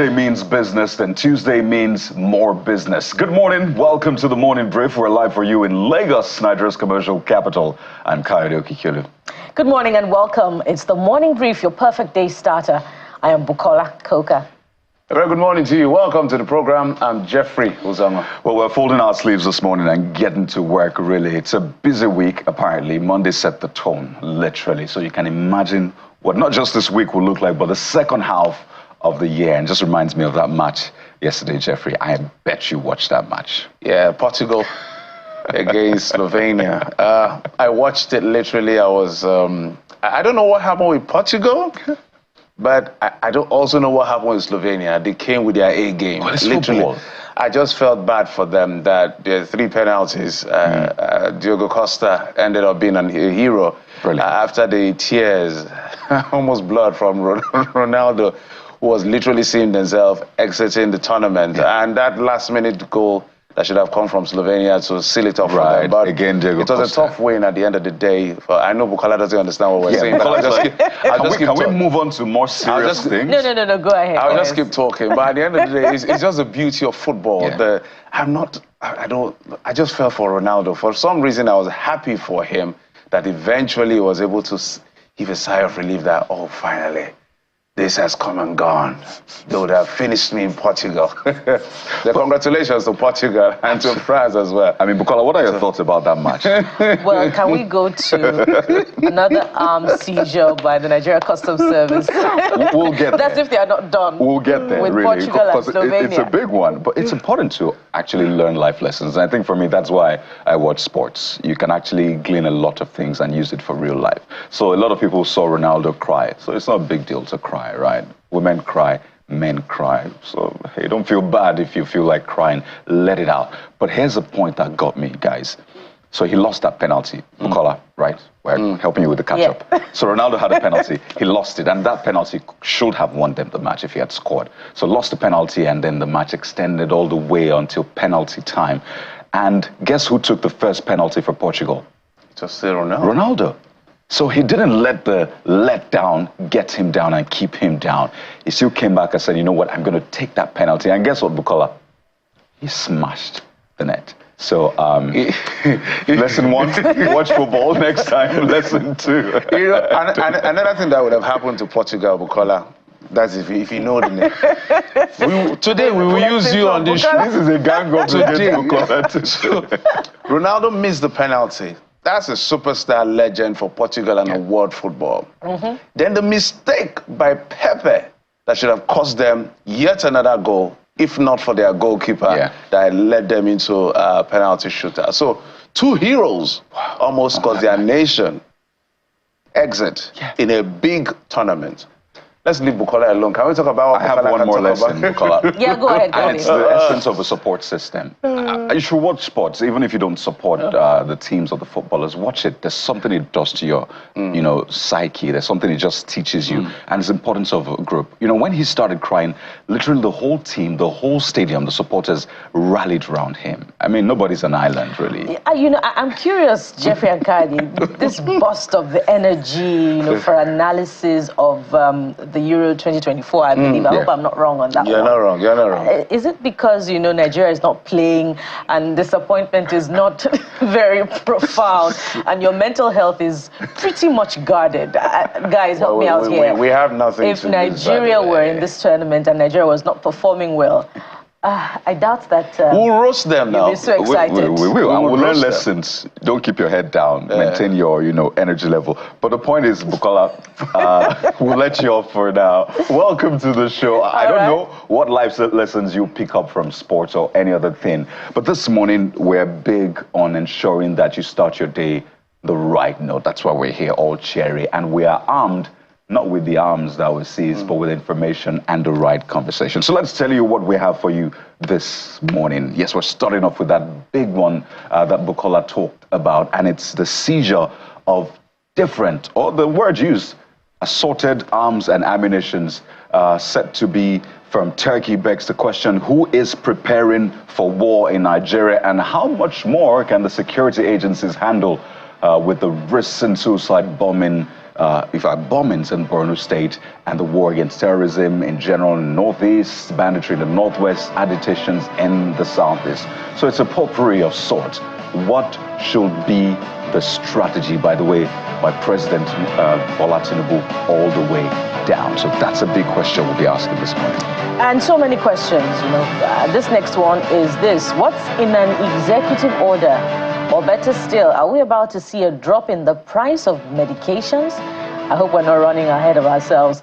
Monday means business, then Tuesday means more business. Good morning. Welcome to the Morning Brief. We're live for you in Lagos, Nigeria's commercial capital. I'm Kayode Okikulu. Good morning and welcome. It's the Morning Brief, your perfect day starter. I am Bukola Koka. A very good morning to you. Welcome to the program. I'm Jeffrey Uzama. Well, we're folding our sleeves this morning and getting to work, really. It's a busy week, apparently. Monday set the tone, literally. So you can imagine what not just this week will look like, but the second half of the year. And just reminds me of that match yesterday, Jeffrey. I bet you watched that match. Yeah, Portugal against Slovenia. I watched it literally. I was, I don't know what happened with Portugal, but I don't also know what happened with Slovenia. They came with their A game. Well, literally. football. I just felt bad for them that there are 3 penalties. Diogo Costa ended up being a hero. After the tears, almost blood from Ronaldo, who was literally seeing themselves exiting the tournament. And that last-minute goal that should have come from Slovenia to seal it off for them. But again, Diogo it was Costa. A tough win at the end of the day. I know Bukola doesn't understand what we're saying, but can we move on to more serious things? No, go ahead. I'll just keep talking. But at the end of the day, it's just the beauty of football. Yeah. I just felt for Ronaldo. For some reason, I was happy for him that eventually he was able to give a sigh of relief that, oh, finally, this has come and gone. They would have finished me in Portugal. Congratulations to Portugal and to France as well. I mean, Bukola, what are your thoughts about that match? Well, can we go to another armed seizure by the Nigeria Customs Service? We'll get there. That's if they are not done. We'll get there, with really. Portugal and Slovenia. It's a big one, but it's important to actually learn life lessons. And I think for me, that's why I watch sports. You can actually glean a lot of things and use it for real life. So a lot of people saw Ronaldo cry. So it's not a big deal to cry, right? Women cry, men cry. So, hey, don't feel bad if you feel like crying. Let it out. But here's the point that got me, guys. So he lost that penalty, Bukola, right? We're helping you with the catch-up. Yeah. So Ronaldo had a penalty. He lost it, and that penalty should have won them the match if he had scored. So lost the penalty, and then the match extended all the way until penalty time. And guess who took the first penalty for Portugal? Just Ronaldo. Ronaldo. So he didn't let the letdown get him down and keep him down. He still came back and said, you know what, I'm going to take that penalty. And guess what, Bukola? He smashed the net. So, lesson 1, watch football. Next time, lesson 2. You know, another thing that would have happened to Portugal, Bukola, that's if you know the name. Today, we will use you on this show. This is a gang up today, Bukola. So, Ronaldo missed the penalty. That's a superstar legend for Portugal and world football. Then the mistake by Pepe that should have cost them yet another goal, if not for their goalkeeper, that led them into a penalty shooter. So 2 heroes almost cost their nation exit in a big tournament. Let's leave Bukola alone. Can we talk about what I have one more lesson, Bukola. Yeah, go ahead. And it's the essence of a support system. You should watch sports, even if you don't support the teams or the footballers. Watch it. There's something it does to your, psyche. There's something it just teaches you. And it's the importance of a group. You know, when he started crying, literally the whole team, the whole stadium, the supporters rallied around him. I mean, nobody's an island, really. I'm curious, Jeffrey and Kadi, this burst of the energy, for analysis of the Euro 2024, I believe. I hope I'm not wrong on that one. You're not wrong. Is it because, Nigeria is not playing and disappointment is not very profound and your mental health is pretty much guarded? Guys, help me out here. We have nothing If Nigeria were in this tournament and Nigeria was not performing well, I doubt that we'll roast them now. You'll be so excited. We will. And we'll learn lessons. Don't keep your head down. Maintain your, energy level. But the point is, Bukola, we'll let you off for now. Welcome to the show. I don't know what life lessons you pick up from sports or any other thing. But this morning, we're big on ensuring that you start your day the right note. That's why we're here, all cheery. And we are armed, not with the arms that we seize, but with information and the right conversation. So let's tell you what we have for you this morning. Yes, we're starting off with that big one that Bukola talked about, and it's the seizure of different, or the word used, assorted arms and ammunitions set to be from Turkey. Begs the question, who is preparing for war in Nigeria, and how much more can the security agencies handle with the recent suicide bombing bombings in Borno State and the war against terrorism in general in the Northeast, banditry in the Northwest, agitations in the Southeast. So it's a potpourri of sorts. What should be the strategy, by the way, by President Bola Tinubu all the way down? So that's a big question we'll be asking this morning. And so many questions, this next one is this: what's in an executive order? Or better still, are we about to see a drop in the price of medications? I hope we're not running ahead of ourselves.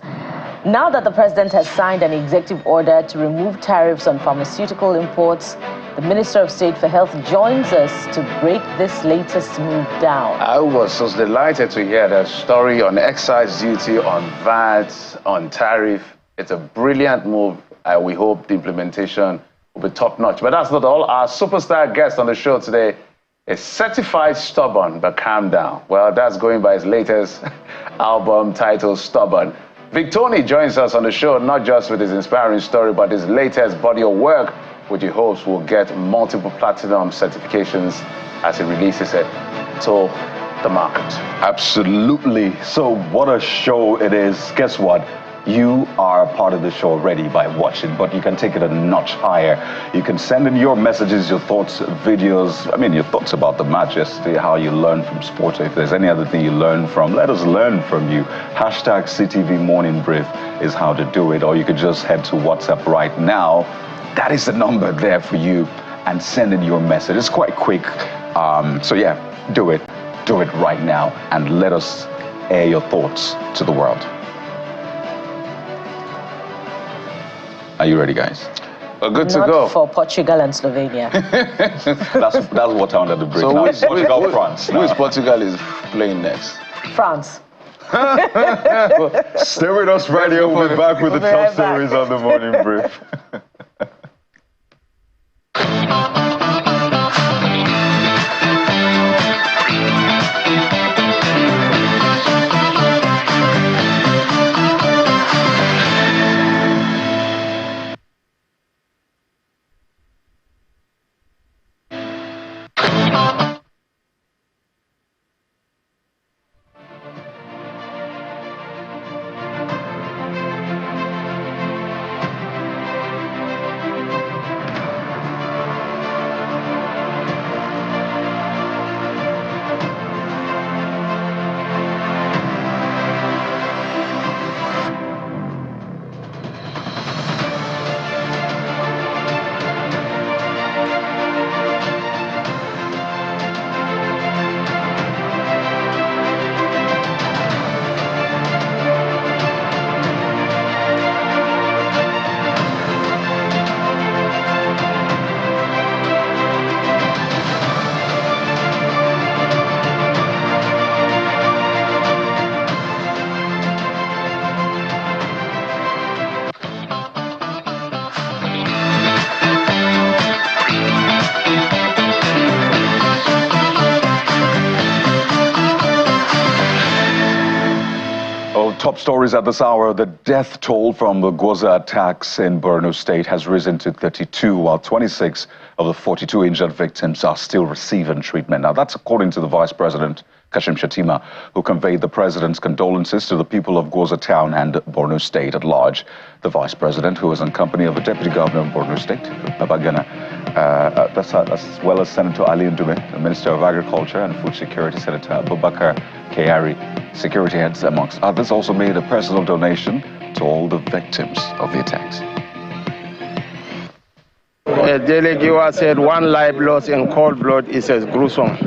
Now that the president has signed an executive order to remove tariffs on pharmaceutical imports, the Minister of State for Health joins us to break this latest move down. I was so delighted to hear that story on excise duty, on VAT, on tariff. It's a brilliant move. We hope the implementation will be top-notch. But that's not all. Our superstar guest on the show today is certified stubborn, but calm down. Well, that's going by his latest album titled Stubborn. Victony joins us on the show, not just with his inspiring story, but his latest body of work, which he hopes will get multiple platinum certifications as he releases it to the market. Absolutely. So what a show it is. Guess what? You are a part of the show already by watching, but you can take it a notch higher. You can send in your messages, your thoughts, videos. I mean, your thoughts about the match yesterday, how you learned from sports. If there's any other thing you learned from, let us learn from you. Hashtag CTV Morning Brief is how to do it. Or you could just head to WhatsApp right now. That is the number there for you, and send in your message. It's quite quick. So yeah, do it. Do it right now, and let us air your thoughts to the world. Are you ready, guys? We're good to Not go. for Portugal and Slovenia. That's what under the bridge. So now it's Portugal, France. Who is Portugal is playing next? France. Stay with us right here. We'll be back with the top stories on the Morning Brief. Top stories at this hour. The death toll from the Gwoza attacks in Borno State has risen to 32, while 26 of the 42 injured victims are still receiving treatment. Now, that's according to the Vice President, Kashim Shettima, who conveyed the President's condolences to the people of Gwoza town and Borno State at large. The Vice President, who was in company of the Deputy Governor of Borno State, Babagana, as well as Senator Ali Ndume, the Minister of Agriculture and Food Security, Senator Abubakar Kyari, security heads, amongst others, also made a personal donation to all the victims of the attacks. Delegate said one life lost in cold blood is as gruesome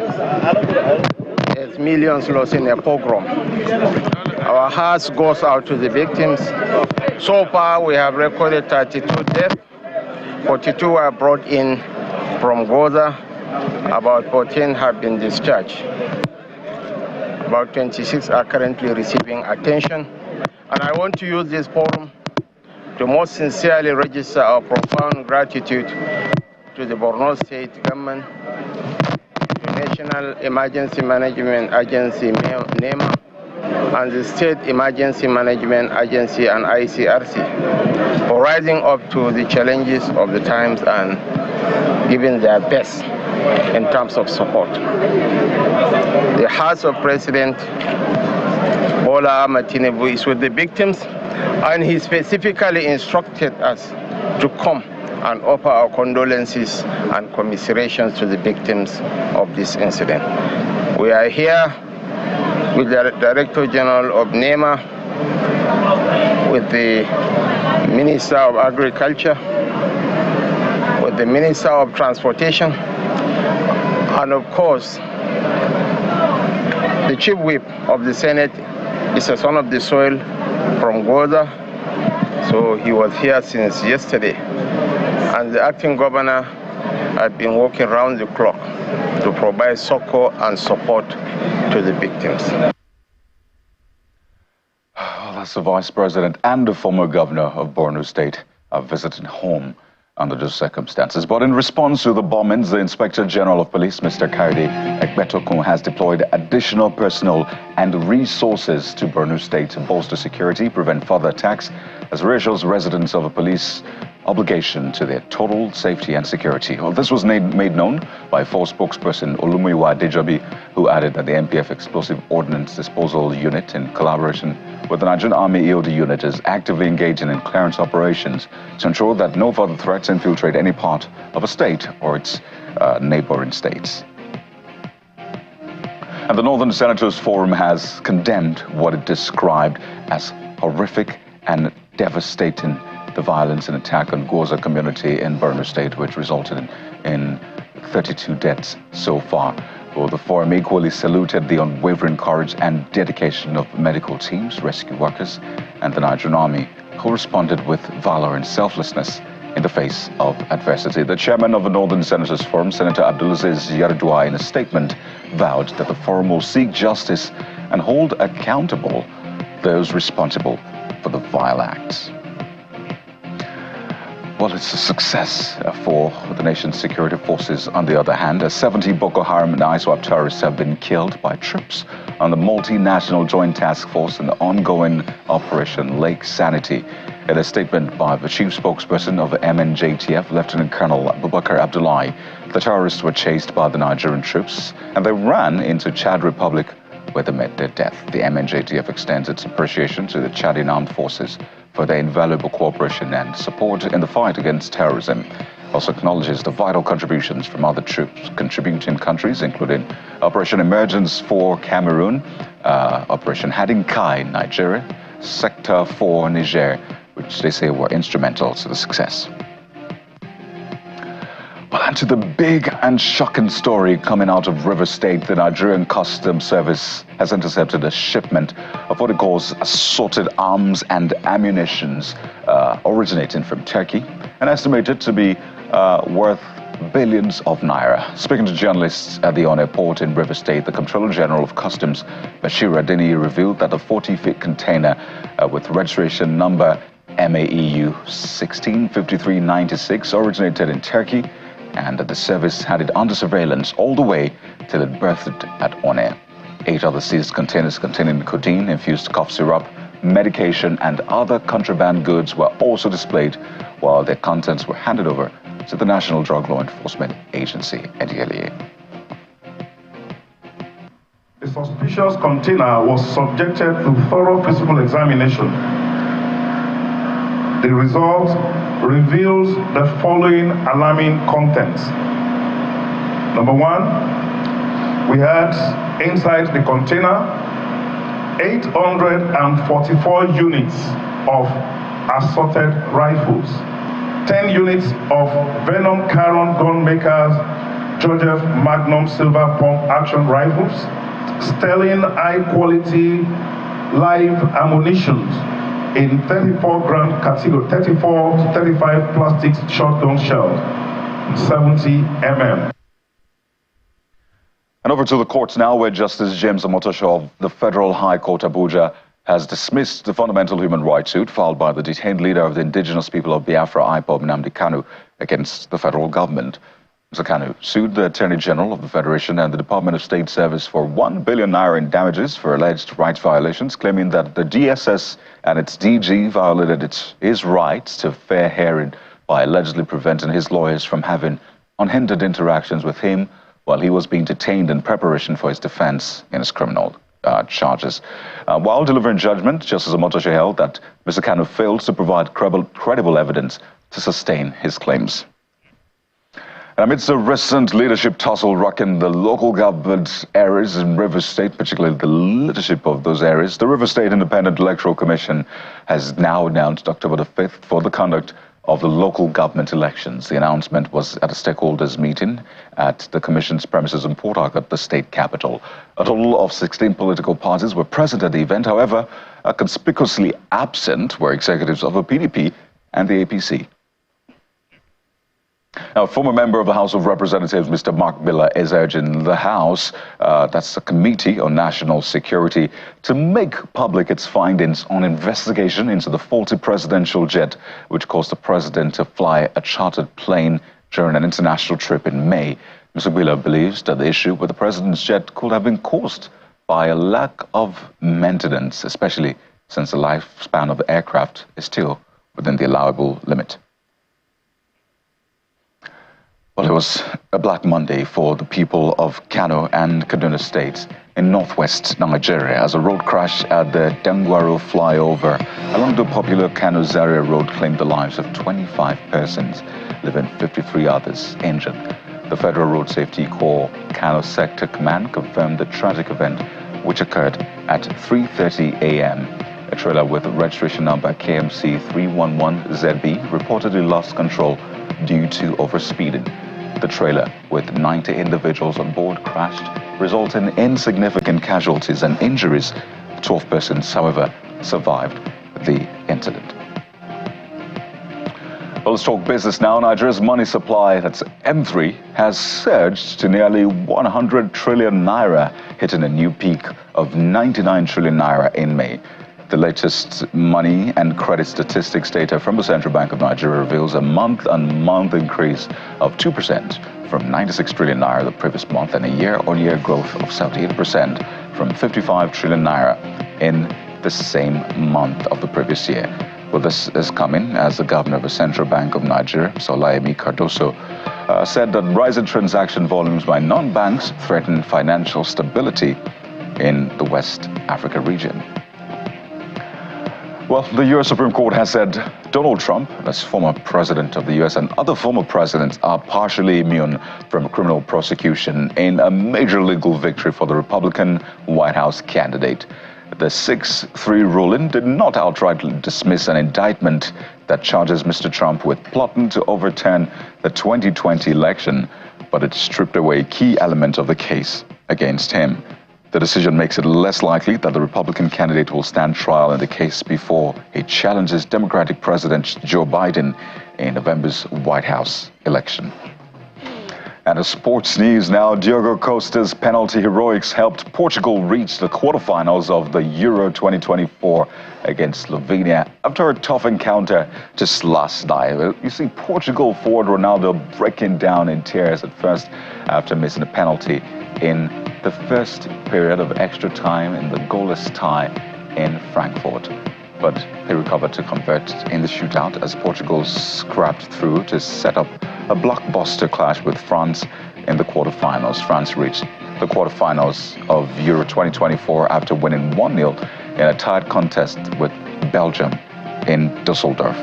as millions lost in a pogrom. Our hearts goes out to the victims. So far, we have recorded 32 deaths. 42 were brought in from Gwoza. About 14 have been discharged. About 26 are currently receiving attention. And I want to use this forum to most sincerely register our profound gratitude to the Borno State government, the National Emergency Management Agency, NEMA, and the State Emergency Management Agency and ICRC for rising up to the challenges of the times and giving their best in terms of support. The hearts of President Bola Ahmed Tinubu is with the victims, and he specifically instructed us to come and offer our condolences and commiserations to the victims of this incident. We are here with the Director General of NEMA, with the Minister of Agriculture, with the Minister of Transportation, and of course, the Chief Whip of the Senate is a son of the soil from Gwoza, so he was here since yesterday. And the acting governor had been working around the clock to provide succor and support to the victims. Well, that's the Vice President and the former governor of Borno State visiting home under those circumstances. But in response to the bombings, the Inspector General of Police, Mr. Kayode Ekpetokun, has deployed additional personnel and resources to Borno State to bolster security, prevent further attacks, as reassures residents of a police obligation to their total safety and security. Well, this was made known by force spokesperson Olumuyiwa Adejobi, who added that the MPF Explosive Ordnance Disposal Unit, in collaboration with the Nigerian Army EOD unit, is actively engaging in clearance operations to ensure that no further threats infiltrate any part of a state or its neighboring states. And the Northern Senators Forum has condemned what it described as horrific and devastating the violence and attack on Gwoza community in Borno State, which resulted in 32 deaths so far. Well, the forum equally saluted the unwavering courage and dedication of medical teams, rescue workers, and the Nigerian Army, who responded with valor and selflessness in the face of adversity. The chairman of the Northern Senators Forum, Senator Abdulaziz Yar'Adua, in a statement vowed that the forum will seek justice and hold accountable those responsible for the vile acts. Well, it's a success for the nation's security forces. On the other hand, 70 Boko Haram and ISWAP terrorists have been killed by troops on the multinational joint task force in the ongoing Operation Lake Sanity. In a statement by the chief spokesperson of the MNJTF, Lieutenant Colonel Abubakar Abdullahi, the terrorists were chased by the Nigerian troops and they ran into Chad Republic, where they met their death. The MNJTF extends its appreciation to the Chadian armed forces for their invaluable cooperation and support in the fight against terrorism. Also acknowledges the vital contributions from other troops contributing countries, including Operation Emergence for Cameroon, Operation Hadinkai, Nigeria, Sector 4, Niger, which they say were instrumental to the success. Well, and to the big and shocking story coming out of River State, the Nigerian Customs Service has intercepted a shipment of what it calls assorted arms and ammunitions originating from Turkey and estimated to be worth billions of naira. Speaking to journalists at the Onne port in River State, the Comptroller General of Customs, Bashir Adini, revealed that the 40-feet container with registration number MAEU 165396 originated in Turkey, and that the service had it under surveillance all the way till it berthed at Onne. 8 other seized containers containing codeine, infused cough syrup, medication, and other contraband goods were also displayed, while their contents were handed over to the National Drug Law Enforcement Agency, NDLEA. The suspicious container was subjected to thorough physical examination. The result reveals the following alarming contents. Number 1, we had inside the container 844 units of assorted rifles, 10 units of Venom Caron gunmakers Georgiev Magnum silver pump action rifles, Sterling high-quality live ammunition in 34-gram category, 34 to 35 plastic shotgun shells, 70 mm. And over to the courts now, where Justice James Omotosho of the Federal High Court Abuja has dismissed the fundamental human rights suit filed by the detained leader of the indigenous people of Biafra, IPOB, Nnamdi Kanu, against the federal government. Mr. Kanu sued the Attorney General of the Federation and the Department of State Service for 1 billion naira in damages for alleged rights violations, claiming that the DSS and its DG violated his rights to fair hearing by allegedly preventing his lawyers from having unhindered interactions with him while he was being detained in preparation for his defense in his criminal charges. While delivering judgment, Justice Omotosho held that Mr. Kanu failed to provide credible evidence to sustain his claims. And amidst the recent leadership tussle rocking the local government areas in Rivers State, particularly the leadership of those areas, the Rivers State Independent Electoral Commission has now announced October the 5th for the conduct of the local government elections. The announcement was at a stakeholders meeting at the Commission's premises in Port Harcourt, the state capital. A total of 16 political parties were present at the event. However, conspicuously absent were executives of the PDP and the APC. Now, a former member of the House of Representatives, Mr. Mark Miller, is urging the House, that's the Committee on National Security, to make public its findings on investigation into the faulty presidential jet, which caused the president to fly a chartered plane during an international trip in May. Mr. Miller believes that the issue with the president's jet could have been caused by a lack of maintenance, especially since the lifespan of the aircraft is still within the allowable limit. Well, it was a Black Monday for the people of Kano and Kaduna states in northwest Nigeria as a road crash at the Dengwaro flyover along the popular Kano Zaria Road claimed the lives of 25 persons, leaving 53 others injured. The Federal Road Safety Corps Kano Sector Command confirmed the tragic event, which occurred at 3:30 a.m. A trailer with registration number KMC 311ZB reportedly lost control due to overspeeding. The trailer with 90 individuals on board crashed, resulting in significant casualties and injuries. 12 persons, however, survived the incident. Well, let's talk business now. Nigeria's money supply, that's M3, has surged to nearly 100 trillion naira, hitting a new peak of 99 trillion naira in May. The latest money and credit statistics data from the Central Bank of Nigeria reveals a month-on-month increase of 2% from 96 trillion naira the previous month and a year-on-year growth of 78% from 55 trillion naira in the same month of the previous year. Well, this is coming as the governor of the Central Bank of Nigeria, Solayemi Cardoso, said that rising transaction volumes by non-banks threaten financial stability in the West Africa region. Well, the U.S. Supreme Court has said Donald Trump, as former president of the U.S., and other former presidents are partially immune from criminal prosecution in a major legal victory for the Republican White House candidate. The 6-3 ruling did not outrightly dismiss an indictment that charges Mr. Trump with plotting to overturn the 2020 election, but it stripped away key elements of the case against him. The decision makes it less likely that the Republican candidate will stand trial in the case before he challenges Democratic President Joe Biden in November's White House election. And in sports news now, Diogo Costa's penalty heroics helped Portugal reach the quarterfinals of the Euro 2024 against Slovenia after a tough encounter just last night. You see Portugal forward Ronaldo breaking down in tears at first after missing a penalty in the first period of extra time in the goalless tie in Frankfurt. But he recovered to convert in the shootout as Portugal scrapped through to set up a blockbuster clash with France in the quarterfinals. France reached the quarterfinals of Euro 2024 after winning 1-0 in a tied contest with Belgium in Düsseldorf.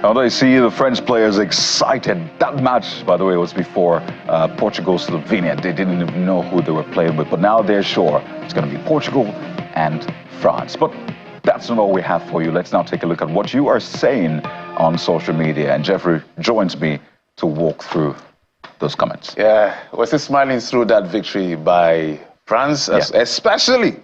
Now they see the French players excited. That match, by the way, was before Portugal-Slovenia. They didn't even know who they were playing with, but now they're sure it's going to be Portugal and France. But that's not all we have for you. Let's now take a look at what you are saying on social media. And Jeffrey joins me to walk through those comments. Yeah, we're still smiling through that victory by France, especially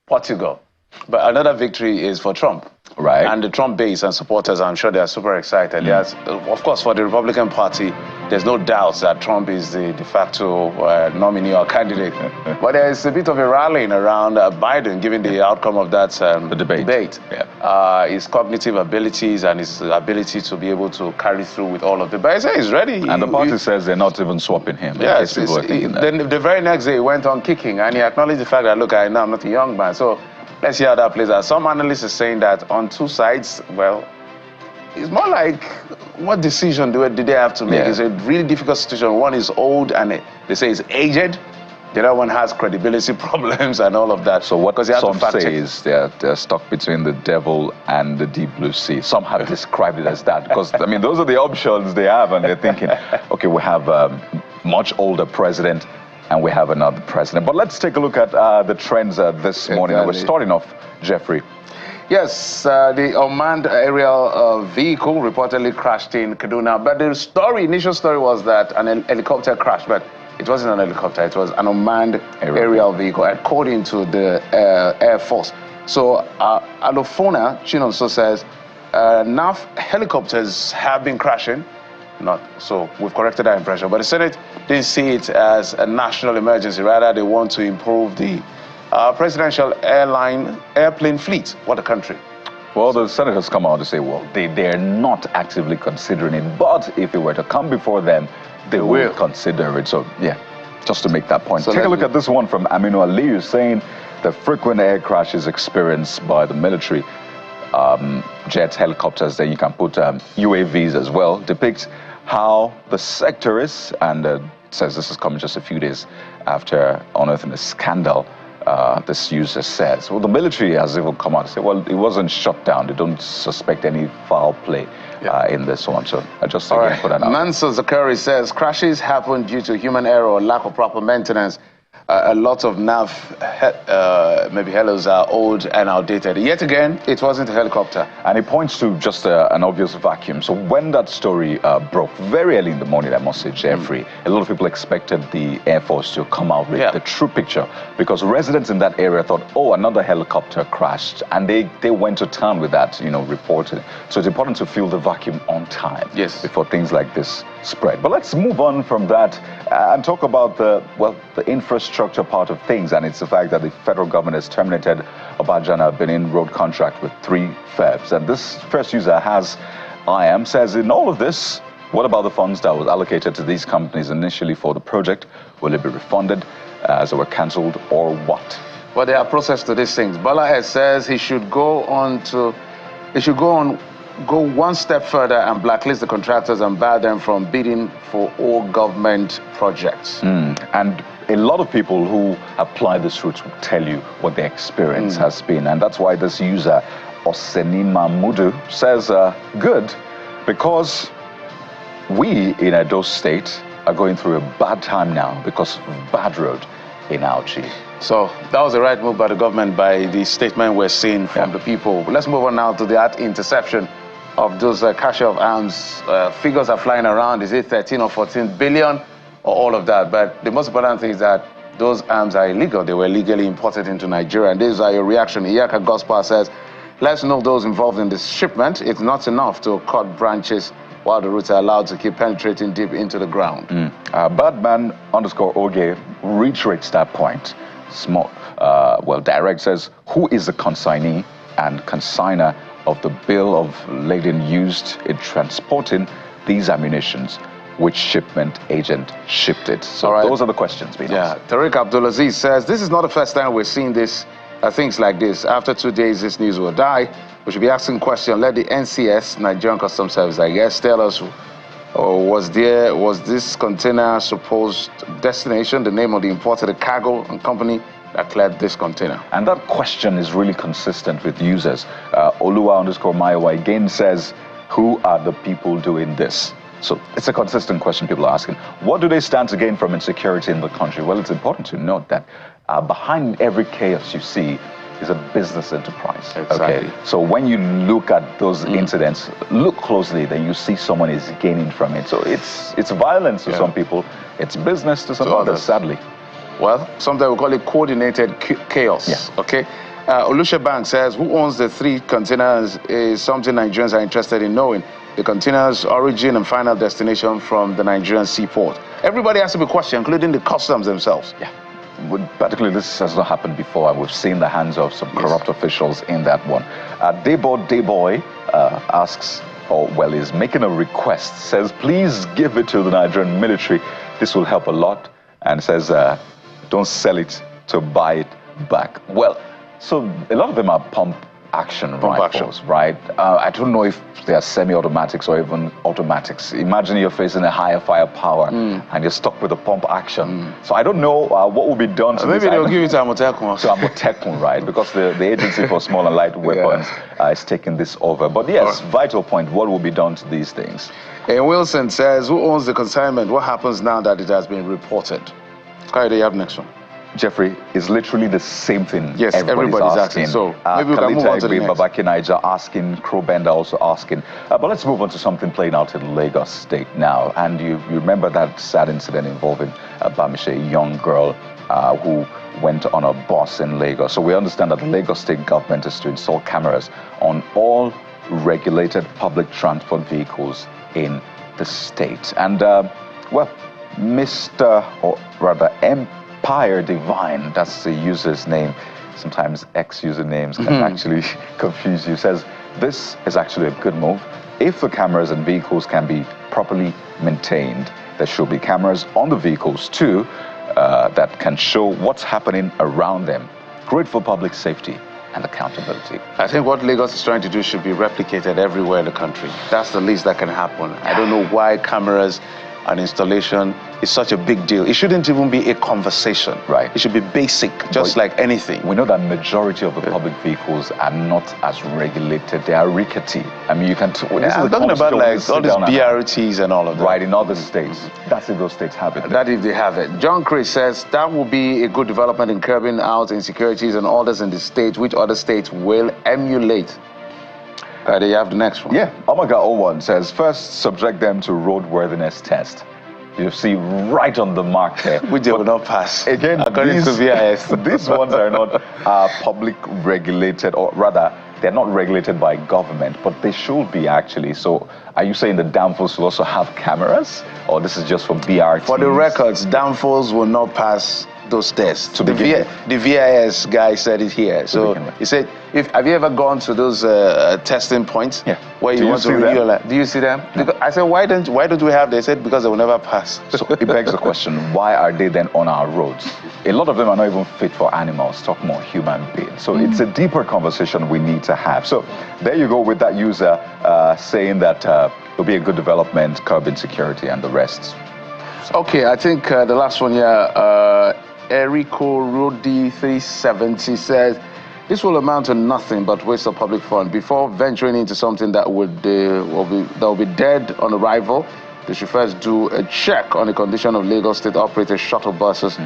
Portugal. But another victory is for Trump. Right. And the Trump base and supporters, I'm sure they are super excited. Yes, of course, for the Republican Party, there's no doubt that Trump is the de facto nominee or candidate. But there is a bit of a rallying around Biden, given the outcome of that the debate. Yeah. His cognitive abilities and his ability to be able to carry through with all of the. But I say he's ready. And the party says they're not even swapping him. Yes. Then the very next day, he went on kicking, and he acknowledged the fact that, look, I know I'm not a young man. So let's see how that plays out. Some analysts are saying that on two sides, well, it's more like what decision did they have to make? It's a really difficult situation. One is old and they say he's aged. The other one has credibility problems and all of that. So what some say is they're stuck between the devil and the deep blue sea. Some have described it as that because, I mean, those are the options they have, and they're thinking, okay, we have a much older president and we have another president. But let's take a look at the trends this morning. We're starting off, Jeffrey. Yes, the unmanned aerial vehicle reportedly crashed in Kaduna. But the initial story was that an helicopter crashed, but it wasn't an helicopter, it was an unmanned aerial vehicle, according to the Air Force. So, Alofona Chinonso says, NAF helicopters have been crashing. So we've corrected that impression. But the Senate didn't see it as a national emergency. Rather, they want to improve the presidential airplane fleet. What a country. Well, the Senate has come out to say, well, they're not actively considering it, but if it were to come before them, they will consider it. So, yeah, just to make that point. So take a look at this one from Aminu Aliyu saying the frequent air crashes experienced by the military, jets, helicopters, then you can put UAVs as well, depicts how the sector is, and says this is coming just a few days after unearthing a scandal. This user says, well, the military has even come out and said, well, it wasn't shut down. They don't suspect any foul play in this one. So I just put that out. Mansour Zakari says crashes happen due to human error or lack of proper maintenance. A lot of nav, maybe helos are old and outdated. Yet again, it wasn't a helicopter. And it points to just an obvious vacuum. So when that story broke, very early in the morning, I must say, Jeffrey, a lot of people expected the Air Force to come out with the true picture, because residents in that area thought, oh, another helicopter crashed. And they went to town with that, reported. So it's important to fill the vacuum on time before things like this spread. But let's move on from that and talk about the infrastructure part of things, and it's the fact that the federal government has terminated Obajana-Benin road contract with 3 firms. And this first user says, in all of this, what about the funds that was allocated to these companies initially for the project? Will it be refunded as they were cancelled, or what? Well, there are process to these things. Bala says he should go one step further and blacklist the contractors and bar them from bidding for all government projects. And a lot of people who apply this route will tell you what their experience has been. And that's why this user, Osenima Mudu, says, good, because we in Edo State are going through a bad time now because of bad road in Auchi. So that was the right move by the government, by the statement we're seeing from the people. But let's move on now to that interception of those cache of arms. Figures are flying around. Is it 13 or 14 billion or all of that? But the most important thing is that those arms are illegal. They were illegally imported into Nigeria. And these are your reaction. Iyaka Gospel says, let's know those involved in this shipment. It's not enough to cut branches while the roots are allowed to keep penetrating deep into the ground. Badman_Oge reiterates that point. Direct says, who is the consignee and consigner of the bill of lading used in transporting these ammunitions? Which shipment agent shipped it? So those are the questions being asked. Tariq Abdulaziz says, this is not the first time we're seeing this, things like this. After 2 days, this news will die. We should be asking questions. Let the NCS, Nigerian Customs Service, I guess, tell us, was this container supposed destination, the name of the importer, the cargo and company that cleared this container? And that question is really consistent with users. Oluwa_Mayowa again says, who are the people doing this? So it's a consistent question people are asking. What do they stand to gain from insecurity in the country? Well, it's important to note that behind every chaos you see is a business enterprise. Exactly. Okay? So when you look at those incidents, look closely, then you see someone is gaining from it. So it's violence to some people, it's business to some others, sadly. Well, sometimes we call it coordinated chaos. Yeah. Okay. Olusha Bank says, who owns the 3 containers is something Nigerians are interested in knowing. The containers' origin and final destination from the Nigerian seaport. Everybody has to be questioned, including the customs themselves. Yeah. Particularly, this has not happened before, and we've seen the hands of some corrupt officials in that one. Dayboy asks, is making a request, says, please give it to the Nigerian military. This will help a lot, and says, don't sell it to buy it back. Well, so a lot of them are action rifles, right? I don't know if they are semi-automatics or even automatics. Imagine you're facing a higher firepower and you're stuck with a pump action. So I don't know what will be done to maybe they'll give it to Amotekun. So Amotekun, right? Because the Agency for Small and Light Weapons is taking this over. But yes, vital point, what will be done to these things? And Wilson says, who owns the consignment? What happens now that it has been reported? Kayode, you have next one. Jeffrey, is literally the same thing. Yes, everybody's asking. So maybe we can move on to the next. Babaki Naija asking, Crowbender also asking. But let's move on to something playing out in Lagos State now. And you remember that sad incident involving Bamishe, a young girl who went on a bus in Lagos. So we understand that the Lagos State government is to install cameras on all regulated public transport vehicles in the state. And, well, Mr. or rather Empire Divine, that's the user's name. Sometimes ex-usernames can actually confuse you. Says, this is actually a good move. If the cameras and vehicles can be properly maintained, there should be cameras on the vehicles too that can show what's happening around them. Great for public safety and accountability. I think what Lagos is trying to do should be replicated everywhere in the country. That's the least that can happen. I don't know why cameras and installation is such a big deal. It shouldn't even be a conversation. Right. It should be basic, just like anything. We know that majority of the public vehicles are not as regulated. They are rickety. I mean, you can... I'm talking about like all these BRTs and all of that. Right, in other states. That's if those states have it. That if they have it. John Chris says that will be a good development in curbing out insecurities and orders in the state, which other states will emulate. Do you have the next one? Yeah, Omega 01 says, first subject them to roadworthiness test. You see right on the mark there. Which they will not pass. Again, according to VIS. These ones are not public regulated, or rather, they're not regulated by government, but they should be actually. So are you saying the danfos will also have cameras? Or this is just for BRT? For the records, danfos will not pass those tests. The VIS guy said it here. So he said, have you ever gone to those testing points where you want to review your life? Do you see them? Because I said, why don't we have? They said, because they will never pass. So it begs the question, why are they then on our roads? A lot of them are not even fit for animals, talk more human beings. So it's a deeper conversation we need to have. So there you go with that user saying that it'll be a good development, curb insecurity and the rest. Okay, I think the last one here, Erico Rodi 370 says, this will amount to nothing but waste of public fund. Before venturing into something that will be dead on arrival, they should first do a check on the condition of Lagos State operated shuttle buses,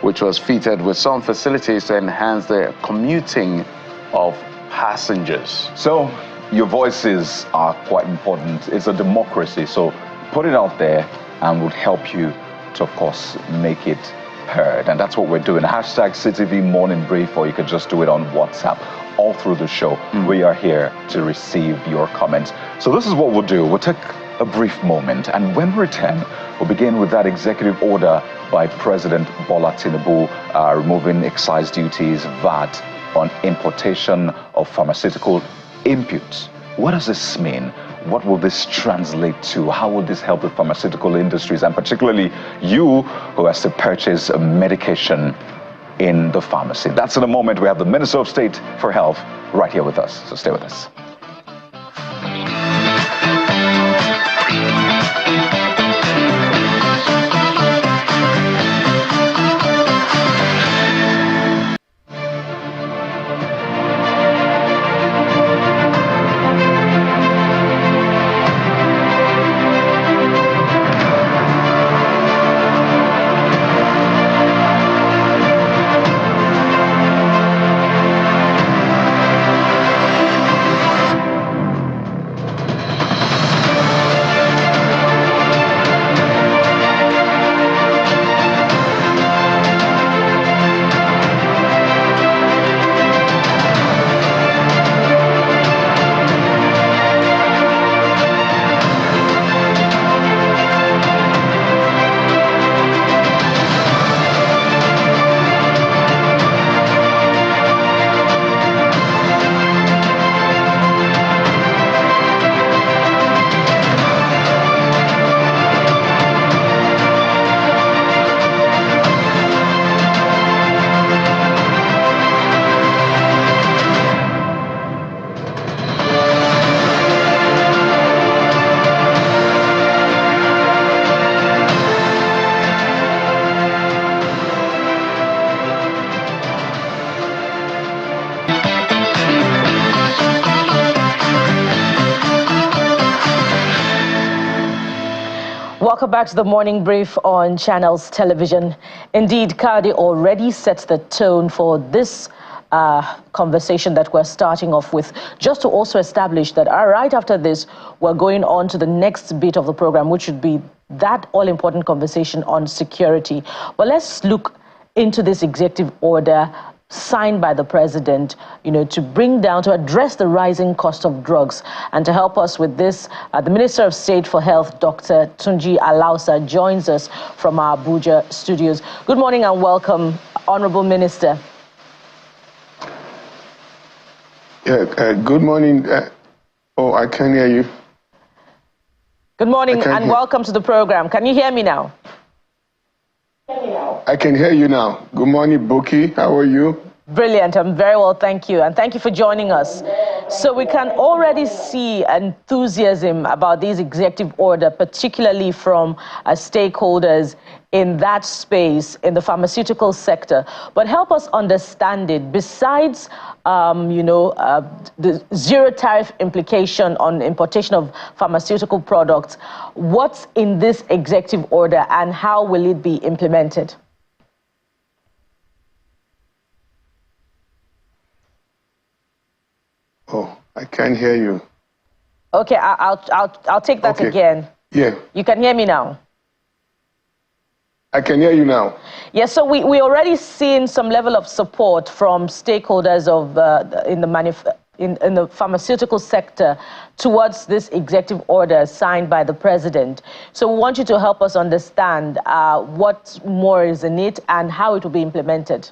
which was fitted with some facilities to enhance the commuting of passengers. So your voices are quite important. It's a democracy, so put it out there and would help you to, of course, make it heard. And that's what we're doing. Hashtag CTV Morning Brief, or you could just do it on WhatsApp. All through the show, we are here to receive your comments. So this is what we'll do. We'll take a brief moment, and when we return, we'll begin with that executive order by President Bola Tinubu removing excise duties, VAT, on importation of pharmaceutical inputs. What does this mean? What will this translate to? How will this help the pharmaceutical industries, and particularly you who has to purchase a medication in the pharmacy? That's in a moment. We have the Minister of State for Health right here with us, so stay with us. welcome back to the Morning Brief on Channels Television. Indeed, Kade already sets the tone for this conversation that we're starting off with, just to also establish that right after this, we're going on to the next bit of the program, which would be that all-important conversation on security. But let's look into this executive order signed by the president, to address the rising cost of drugs. And to help us with this, the Minister of State for Health, Dr. Tunji Alausa, joins us from our Abuja studios. Good morning and welcome, Honorable Minister. Good morning. I can hear you. Good morning and welcome to the program. Can you hear me now? I can hear you now. Good morning, Buki. How are you? Brilliant. I'm very well, thank you. And thank you for joining us. So we can already see enthusiasm about this executive order, particularly from stakeholders in that space, in the pharmaceutical sector. But help us understand it. Besides, the zero tariff implication on importation of pharmaceutical products, what's in this executive order and how will it be implemented? Oh, I can't hear you. Okay, I'll take that again. Yeah. You can hear me now? I can hear you now. Yes, so we already seen some level of support from stakeholders in the pharmaceutical sector towards this executive order signed by the president. So we want you to help us understand what more is in it and how it will be implemented.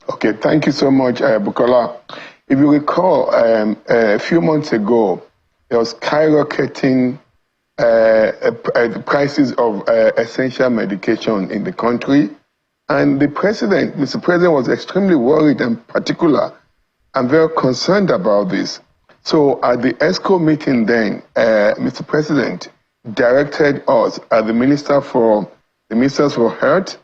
Okay, thank you so much, Bukola. If you recall, a few months ago, there was skyrocketing the prices of essential medication in the country. And the president, Mr. President, was extremely worried and particular and very concerned about this. So at the ESCO meeting then, Mr. President directed us, the Ministers for Health,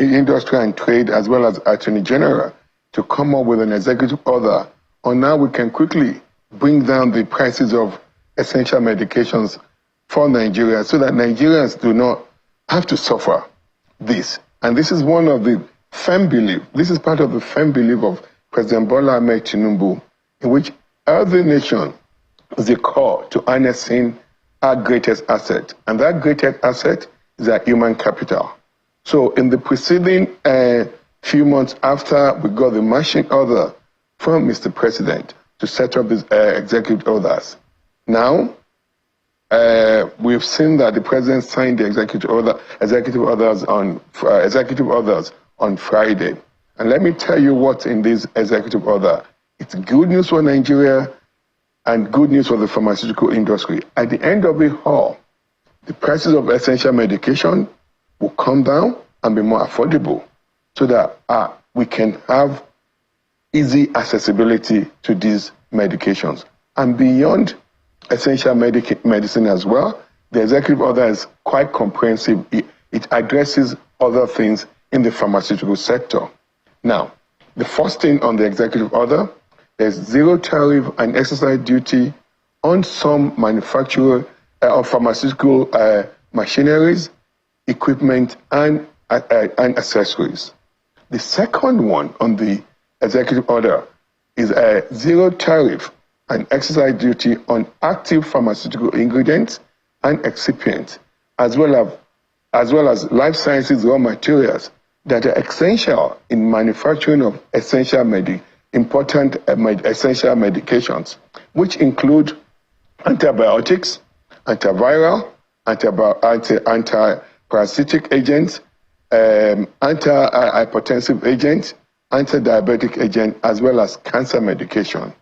Industry and Trade, as well as Attorney General, to come up with an executive order on how we can quickly bring down the prices of essential medications for Nigeria so that Nigerians do not have to suffer this. And this is one of the firm belief. This is part of the firm belief of President Bola Ahmed Tinubu, in which every nation is a core to harnessing our greatest asset. And that greatest asset is our human capital. So in the preceding few months after we got the marching order from Mr. President to set up these executive orders, now we've seen that the president signed the executive orders on Friday. And let me tell you what's in this executive order. It's good news for Nigeria and good news for the pharmaceutical industry. At the end of it all, the prices of essential medication will come down and be more affordable so that we can have easy accessibility to these medications. And beyond essential medicine as well, the executive order is quite comprehensive. It addresses other things in the pharmaceutical sector. Now, the first thing on the executive order, there's zero tariff and excise duty on some manufacturer of pharmaceutical machineries, equipment, and accessories. The second one on the executive order is a zero tariff and excise duty on active pharmaceutical ingredients and excipients, as well as life sciences raw materials that are essential in manufacturing of important essential medications, which include antibiotics, antiviral, antiparasitic agents, anti-hypertensive agents, anti-diabetic agent, as well as cancer medication.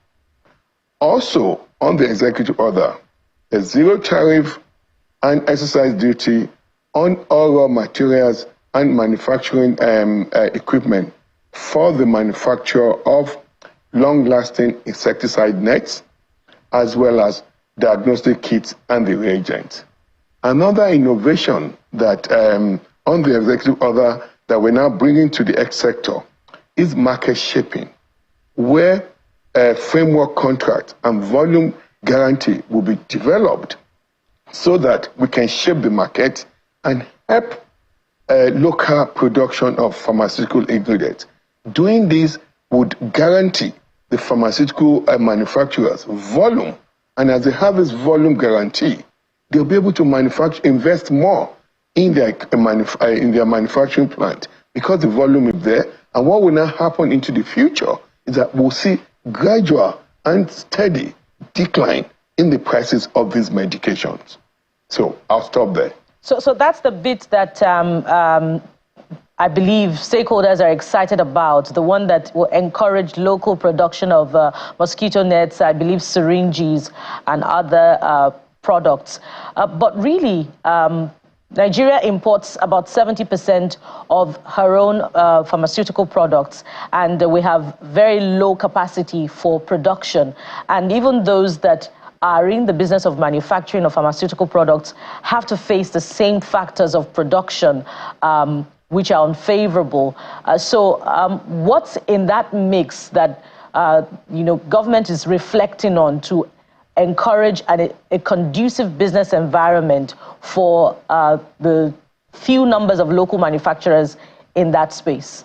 Also, on the executive order, there's zero tariff and excise duty on all raw materials and manufacturing equipment for the manufacture of long-lasting insecticide nets, as well as diagnostic kits and the reagents. Another innovation that on the executive order that we're now bringing to the X sector is market shaping, where a framework contract and volume guarantee will be developed so that we can shape the market and help local production of pharmaceutical ingredients. Doing this would guarantee the pharmaceutical manufacturers volume, and as they have this volume guarantee, they'll be able to invest more in their manufacturing plant because the volume is there. And what will now happen into the future is that we'll see gradual and steady decline in the prices of these medications. So I'll stop there. So that's the bit that I believe stakeholders are excited about, the one that will encourage local production of mosquito nets, I believe syringes and other products. But really, Nigeria imports about 70% of her own pharmaceutical products, and we have very low capacity for production. And even those that are in the business of manufacturing of pharmaceutical products have to face the same factors of production which are unfavorable. So what's in that mix that government is reflecting on to encourage a conducive business environment for the few numbers of local manufacturers in that space?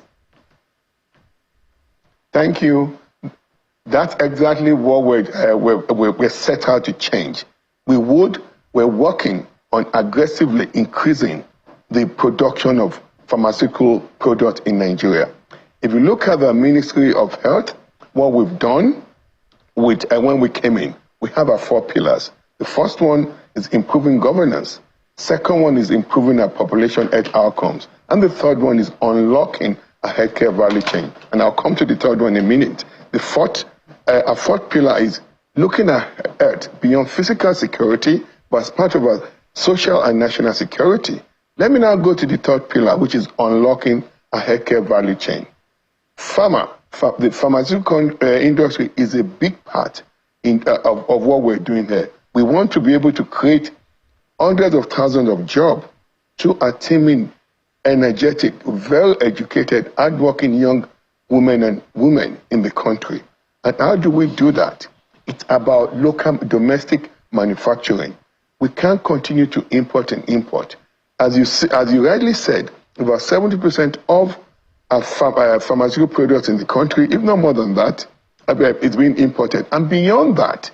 Thank you. That's exactly what we're set out to change. We're working on aggressively increasing the production of pharmaceutical products in Nigeria. If you look at the Ministry of Health, what we've done when we came in, we have our 4 pillars. The first one is improving governance. Second one is improving our population health outcomes. And the third one is unlocking a healthcare value chain. And I'll come to the third one in a minute. Our fourth pillar is looking at health beyond physical security, but as part of our social and national security. Let me now go to the third pillar, which is unlocking a healthcare value chain. The pharmaceutical industry is a big part of what we're doing here. We want to be able to create hundreds of thousands of jobs through our teaming, energetic, well-educated, hardworking young women in the country. And how do we do that? It's about local domestic manufacturing. We can't continue to import and import. As you rightly said, about 70% of our pharmaceutical products in the country, if not more than that, is being imported. And beyond that,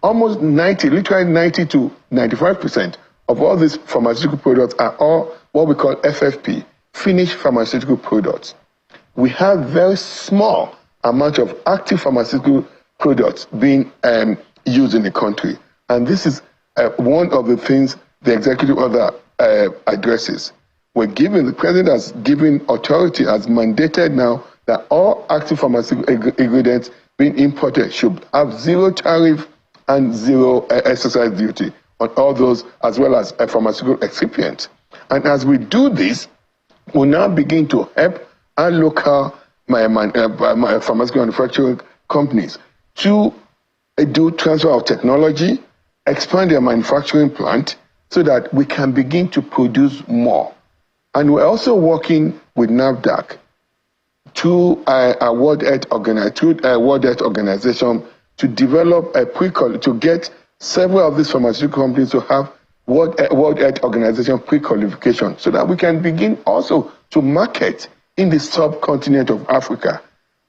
almost 90 to 95% of all these pharmaceutical products are all what we call FFP, finished pharmaceutical products. We have very small amount of active pharmaceutical products being used in the country. And this is one of the things the executive order addresses. The president has given authority, has mandated now that all active pharmaceutical ingredients being imported should have zero tariff and zero excise duty on all those, as well as pharmaceutical excipients. And as we do this, we'll now begin to help our local pharmaceutical manufacturing companies to do transfer of technology, expand their manufacturing plant so that we can begin to produce more. And we're also working with NAFDAC to a World Health Organization to develop to get several of these pharmaceutical companies to have World Health Organization pre-qualification so that we can begin also to market in the subcontinent of Africa.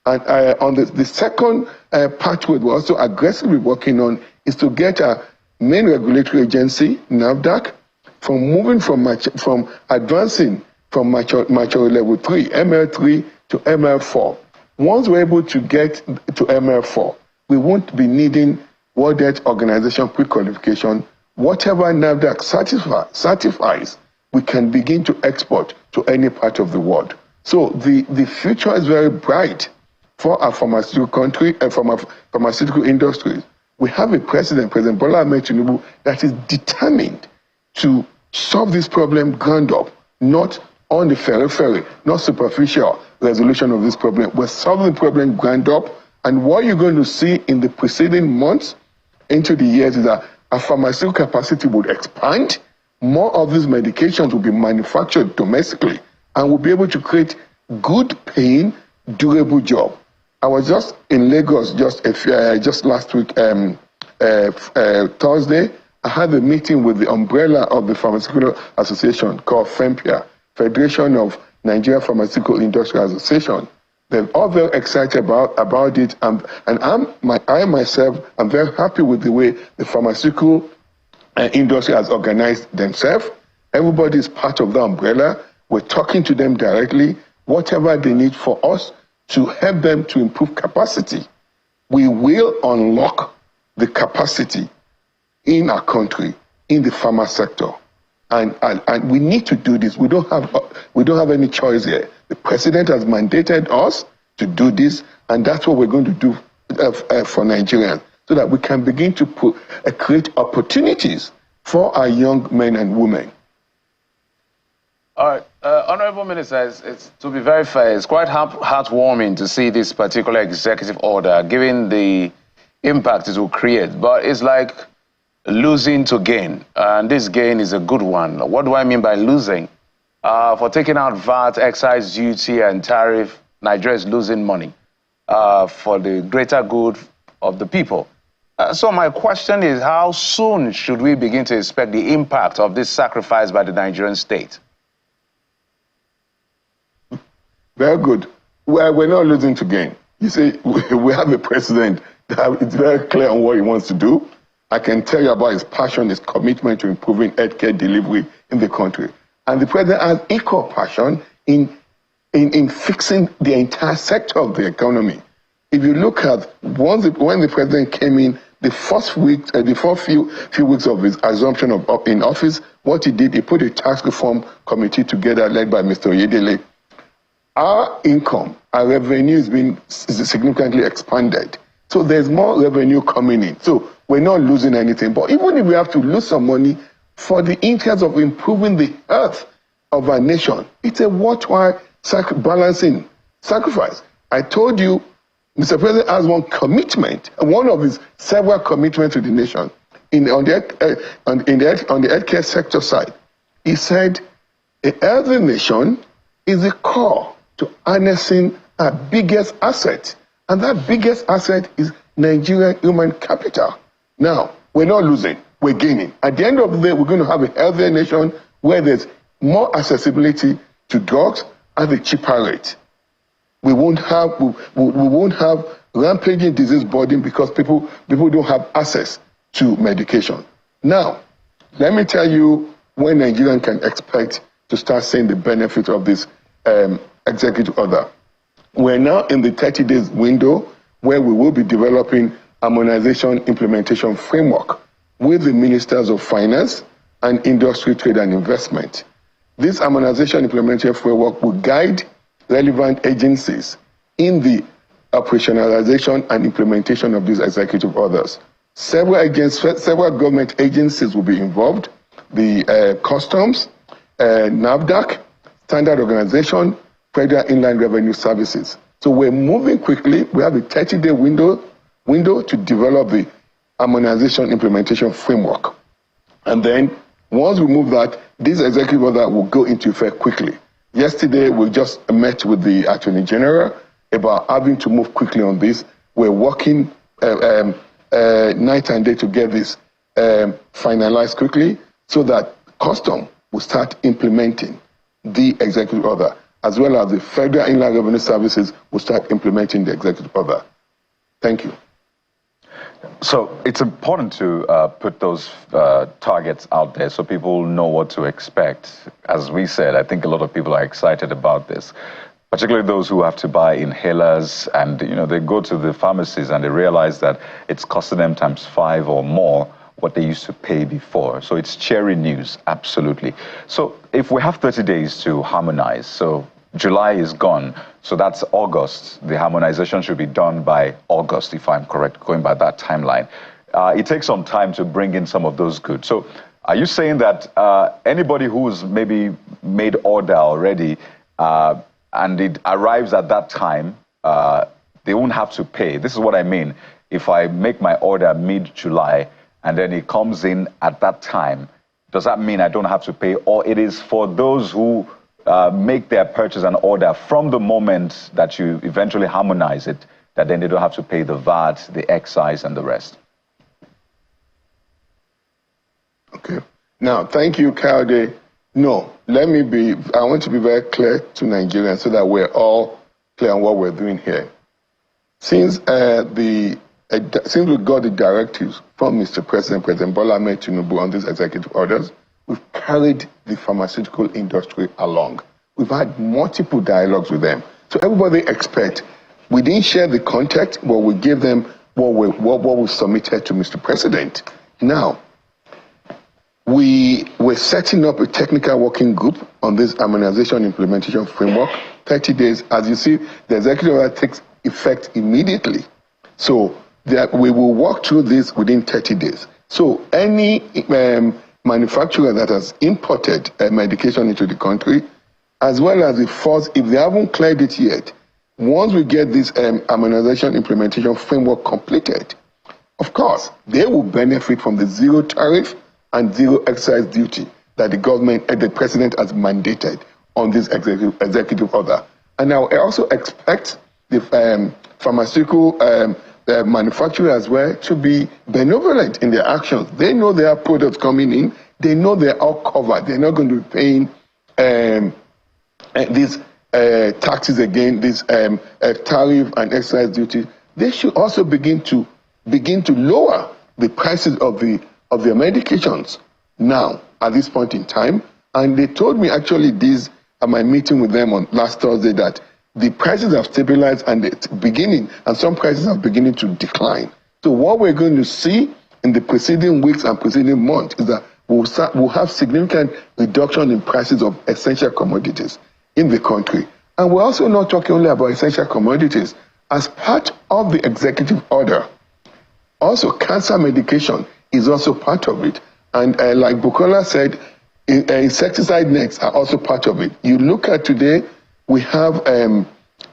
And on the second pathway we're also aggressively working on is to get a main regulatory agency, NAFDAC, from advancing from mature level 3, ML3 to ML4. Once we're able to get to ML4, we won't be needing World Health Organization pre-qualification. Whatever NAFDAC certifies, we can begin to export to any part of the world. So the future is very bright for our pharmaceutical industry. We have a President Bola Ahmed Tinubu, that is determined to solve this problem ground up, not on the periphery, not superficial resolution of this problem. We're solving the problem ground up, and what you're going to see in the preceding months into the years is that our pharmaceutical capacity would expand, more of these medications will be manufactured domestically, and we'll be able to create good paying, durable job. I was just in Lagos just last week Thursday, I had a meeting with the umbrella of the Pharmaceutical Association called FEMPIA, Federation of Nigeria Pharmaceutical Industry Association. They're all very excited about it, and I myself am very happy with the way the pharmaceutical industry has organized themselves. Everybody is part of the umbrella. We're talking to them directly, whatever they need for us to help them to improve capacity. We will unlock the capacity in our country, in the pharma sector. And we need to do this. We don't have any choice here. The president has mandated us to do this, and that's what we're going to do for Nigerians, so that we can begin to create opportunities for our young men and women. All right, Honorable Minister, it's to be very fair, it's quite heartwarming to see this particular executive order, given the impact it will create. But it's like losing to gain, and this gain is a good one. What do I mean by losing? For taking out VAT, excise duty, and tariff, Nigeria is losing money for the greater good of the people. So my question is, how soon should we begin to expect the impact of this sacrifice by the Nigerian state? Very good. We're not losing to gain. You see, we have a president that is very clear on what he wants to do. I can tell you about his passion, his commitment to improving healthcare delivery in the country. And the president has equal passion in fixing the entire sector of the economy. If you look at when the president came in, the first few weeks of his assumption in office, what he did, he put a tax reform committee together led by Mr. Oyedele. Our income, our revenue has been significantly expanded. So there's more revenue coming in. So we're not losing anything. But even if we have to lose some money for the interest of improving the health of our nation, it's a worthwhile balancing sacrifice. I told you, Mr. President has one commitment, one of his several commitments to the nation on the healthcare sector side. He said, a healthy nation is the core to harnessing our biggest asset. And that biggest asset is Nigerian human capital. Now, we're not losing, we're gaining. At the end of the day, we're going to have a healthier nation where there's more accessibility to drugs at a cheaper rate. We won't have rampaging disease burden because people don't have access to medication. Now, let me tell you when Nigerians can expect to start seeing the benefit of this executive order. We're now in the 30 days window where we will be developing harmonization implementation framework with the ministers of finance and industry, trade and investment. This harmonization implementation framework will guide relevant agencies in the operationalization and implementation of these executive orders. Several government agencies will be involved: the Customs, NAFDAC, Standard Organization, Federal Inland Revenue Services. So we're moving quickly. We have a 30-day window to develop the harmonization implementation framework. And then once we move that, this executive order will go into effect quickly. Yesterday, we just met with the Attorney General about having to move quickly on this. We're working night and day to get this finalized quickly so that Custom will start implementing the executive order, as well as the Federal Inland Revenue Services will start implementing the executive order. Thank you. So it's important to put those targets out there so people know what to expect. As we said, I think a lot of people are excited about this, particularly those who have to buy inhalers, and they go to the pharmacies and they realize that it's costing them ×5 or more what they used to pay before. So it's cheery news, absolutely. So if we have 30 days to harmonize, so July is gone, so that's August. The harmonization should be done by August, if I'm correct, going by that timeline. It takes some time to bring in some of those goods. So are you saying that anybody who's maybe made order already and it arrives at that time, they won't have to pay? This is what I mean. If I make my order mid-July and then it comes in at that time, does that mean I don't have to pay? Or it is for those who make their purchase and order from the moment that you eventually harmonize it, that then they don't have to pay the VAT, the excise, and the rest? Now, thank you, Kaude. No, I want to be very clear to Nigerians so that we're all clear on what we're doing here. Since we got the directives from Mr. President, President Bola Ahmed Tinubu on these executive orders, we've carried the pharmaceutical industry along. We've had multiple dialogues with them. So everybody expect, we didn't share the context, but we gave them what we submitted to Mr. President. Now, we were setting up a technical working group on this harmonization implementation framework, 30 days. As you see, the executive order takes effect immediately. So we will work through this within 30 days. So any manufacturer that has imported medication into the country, as well as if they haven't cleared it yet, once we get this harmonization implementation framework completed, of course, they will benefit from the zero tariff and zero excise duty that the president has mandated on this executive order. And I also expect the pharmaceutical manufacturer as well to be benevolent in their actions. They know there are products coming in. They know they're all covered. They're not going to be paying these taxes again, this tariff and excise duty. They should also begin to lower the prices of their medications now at this point in time. And they told me actually this at my meeting with them on last Thursday that the prices have stabilized and some prices are beginning to decline. So what we're going to see in the preceding weeks and preceding months is that we'll have significant reduction in prices of essential commodities in the country. And we're also not talking only about essential commodities. As part of the executive order, also cancer medication is also part of it. And like Bukola said, insecticide nets are also part of it. You look at today, we have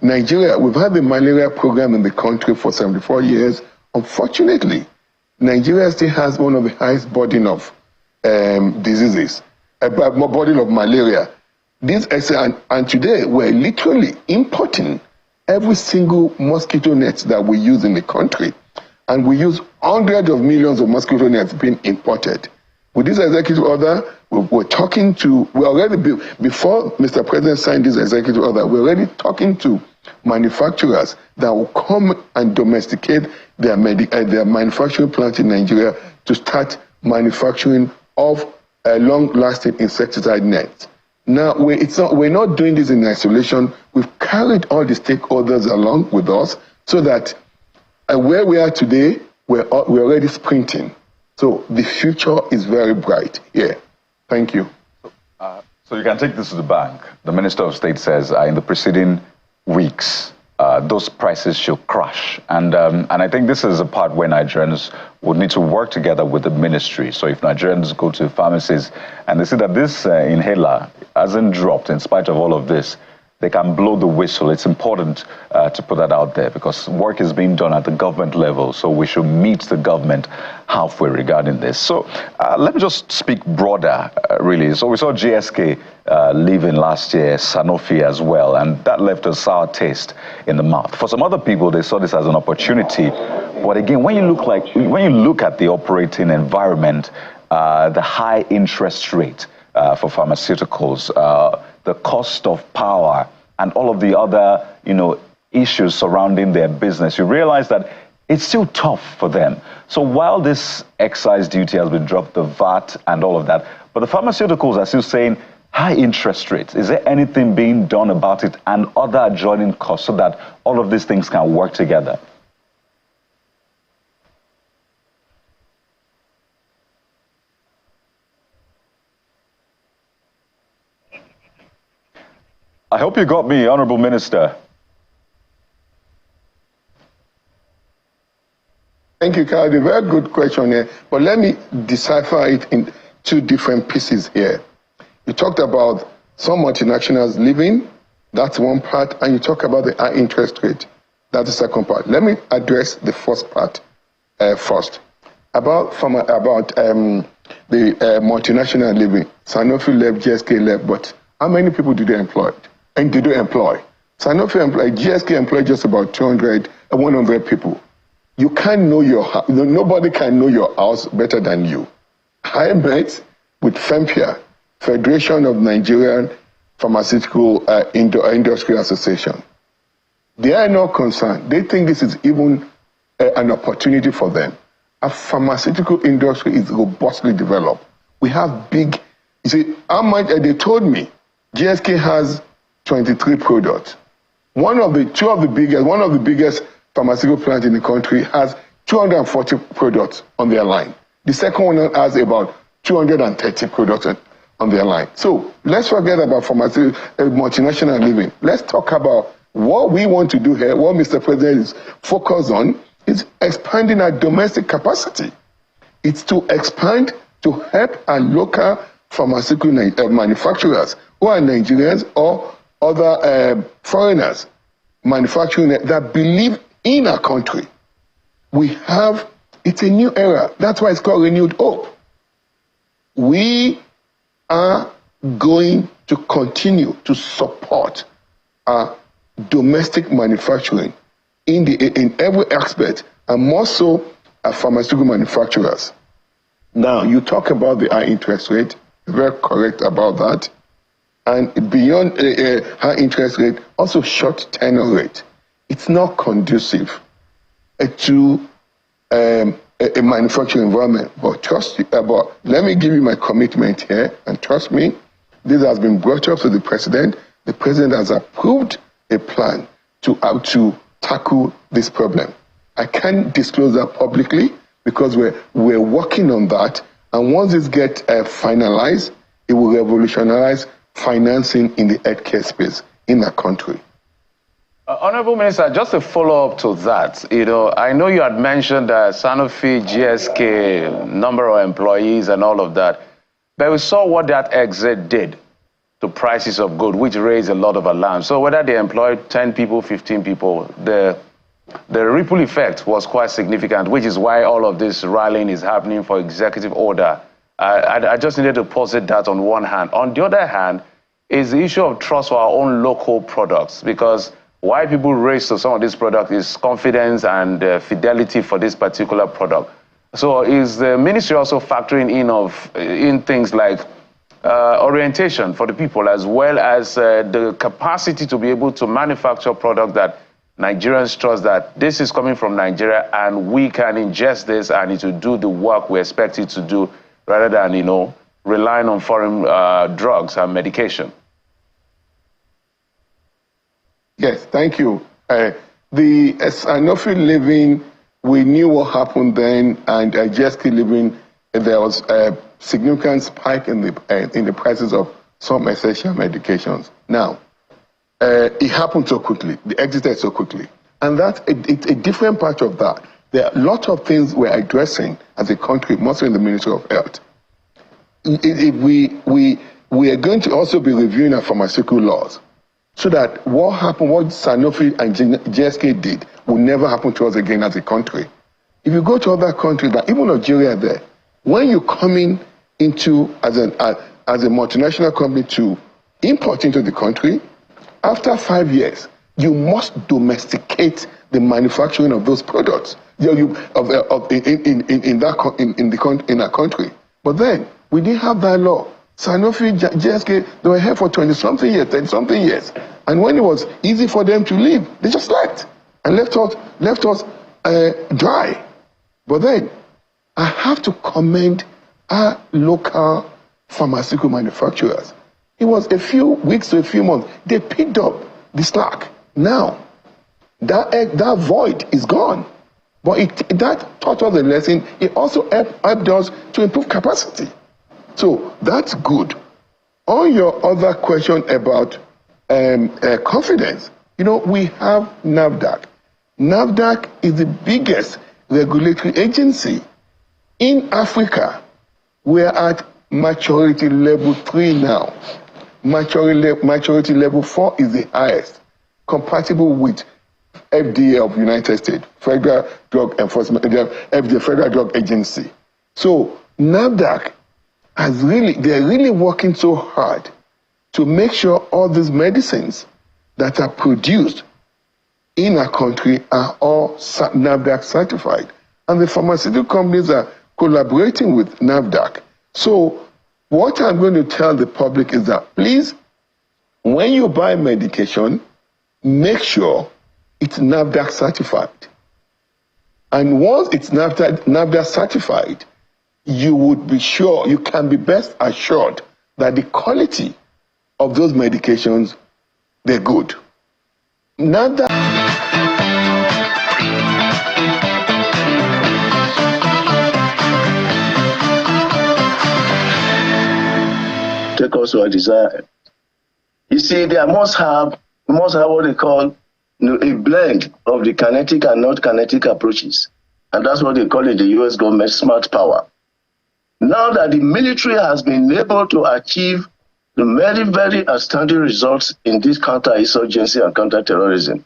Nigeria, we've had the malaria program in the country for 74 years. Unfortunately, Nigeria still has one of the highest burden of diseases, burden of malaria. And today, we're literally importing every single mosquito net that we use in the country. And we use hundreds of millions of mosquito nets being imported. With this executive order, before Mr. President signed this executive order, we're already talking to manufacturers that will come and domesticate their manufacturing plant in Nigeria to start manufacturing of long-lasting insecticide nets. Now, we're not doing this in isolation. We've carried all the stakeholders along with us so that where we are today, we're already sprinting. So the future is very bright here. Thank you. So you can take this to the bank. The Minister of State says in the preceding weeks, those prices should crash. And I think this is a part where Nigerians would need to work together with the ministry. So if Nigerians go to pharmacies and they see that this inhaler hasn't dropped in spite of all of this, they can blow the whistle. It's important to put that out there because work is being done at the government level. So we should meet the government halfway regarding this. So let me just speak broader, really. So we saw GSK leaving last year, Sanofi as well, and that left a sour taste in the mouth. For some other people, they saw this as an opportunity. But again, when you look at the operating environment, the high interest rate for pharmaceuticals, the cost of power, and all of the other, issues surrounding their business, you realize that it's still tough for them. So while this excise duty has been dropped, the VAT and all of that, but the pharmaceuticals are still saying high interest rates. Is there anything being done about it and other adjoining costs so that all of these things can work together? I hope you got me, Honorable Minister. Thank you, Carl. A very good question here. But let me decipher it in two different pieces here. You talked about some multinationals leaving. That's one part. And you talk about the high interest rate. That's the second part. Let me address the first part first. About the multinational leaving. Sanofi left, GSK left, but how many people do they employ? And do they employ? Sanofi GSK employ just about 100 people. You can't know your house. Nobody can know your house better than you. I met with FEMPIA, Federation of Nigerian Pharmaceutical Industry Association. They are not concerned. They think this is even an opportunity for them. Our pharmaceutical industry is robustly developed. We have big, you see, how much, they told me, GSK has 23 products. One of the biggest pharmaceutical plants in the country has 240 products on their line. The second one has about 230 products on their line. So let's forget about pharmaceutical multinational living. Let's talk about what we want to do here, what Mr. President is focused on, is expanding our domestic capacity. It's to expand to help our local pharmaceutical manufacturers who are Nigerians or other foreigners manufacturing that believe in our country. It's a new era. That's why it's called renewed hope. We are going to continue to support our domestic manufacturing in every aspect, and more so our pharmaceutical manufacturers. Now, you talk about the high interest rate, very correct about that. And beyond high interest rate, also short tenor rate. It's not conducive to a manufacturing environment. But let me give you my commitment here, and trust me, this has been brought up to the president. The president has approved a plan to how to tackle this problem. I can't disclose that publicly because we're working on that. And once this gets finalized, it will revolutionize financing in the healthcare space in our country. Honorable Minister, just a follow-up to that. I know you had mentioned Sanofi, GSK, number of employees and all of that, but we saw what that exit did to prices of goods, which raised a lot of alarm. So whether they employed 10 people, 15 people, the ripple effect was quite significant, which is why all of this rallying is happening for executive order. I just needed to posit that on one hand. On the other hand, is the issue of trust for our own local products, because why people race to some of these products is confidence and fidelity for this particular product. So is the ministry also factoring in things like orientation for the people, as well as the capacity to be able to manufacture product that Nigerians trust that this is coming from Nigeria and we can ingest this and it will do the work we expect it to do, rather than, relying on foreign drugs and medication? Yes, thank you. The Sanofi living, we knew what happened then, and GSK living, there was a significant spike in the prices of some essential medications. Now, it happened so quickly, they exited so quickly, and it's a different part of that. There are a lot of things we're addressing as a country, mostly in the Ministry of Health. We are going to also be reviewing our pharmaceutical laws, so that what happened, what Sanofi and GSK did, will never happen to us again as a country. If you go to other countries, like even Nigeria there, when you come into as a multinational company to import into the country, after 5 years, you must domesticate the manufacturing of those products in our country. But then, we didn't have that law. Sanofi, GSK, they were here for 20-something years, 30-something years. And when it was easy for them to leave, they just left and left us dry. But then, I have to commend our local pharmaceutical manufacturers. It was a few weeks to a few months, they picked up the slack. Now, that void is gone. But that taught us a lesson. It also helped us to improve capacity. So that's good. On your other question about confidence, we have NAFDAC. NAFDAC is the biggest regulatory agency in Africa. We're at maturity level 3 now. Maturity level 4 is the highest, compatible with FDA of United States, Federal Drug Enforcement, FDA, Federal Drug Agency. So NAFDAC they're really working so hard to make sure all these medicines that are produced in our country are all NAFDAC certified. And the pharmaceutical companies are collaborating with NAFDAC. So What I'm going to tell the public is that, please, when you buy medication, make sure it's NAFDAC certified. And once it's NAFDAC certified, you would be sure, you can be best assured that the quality of those medications, they're good. NAFDAC. Take also a desire. You see, they must have what they call a blend of the kinetic and not kinetic approaches. And that's what they call it, the US government smart power. Now that the military has been able to achieve the very, very outstanding results in this counter-insurgency and counter-terrorism,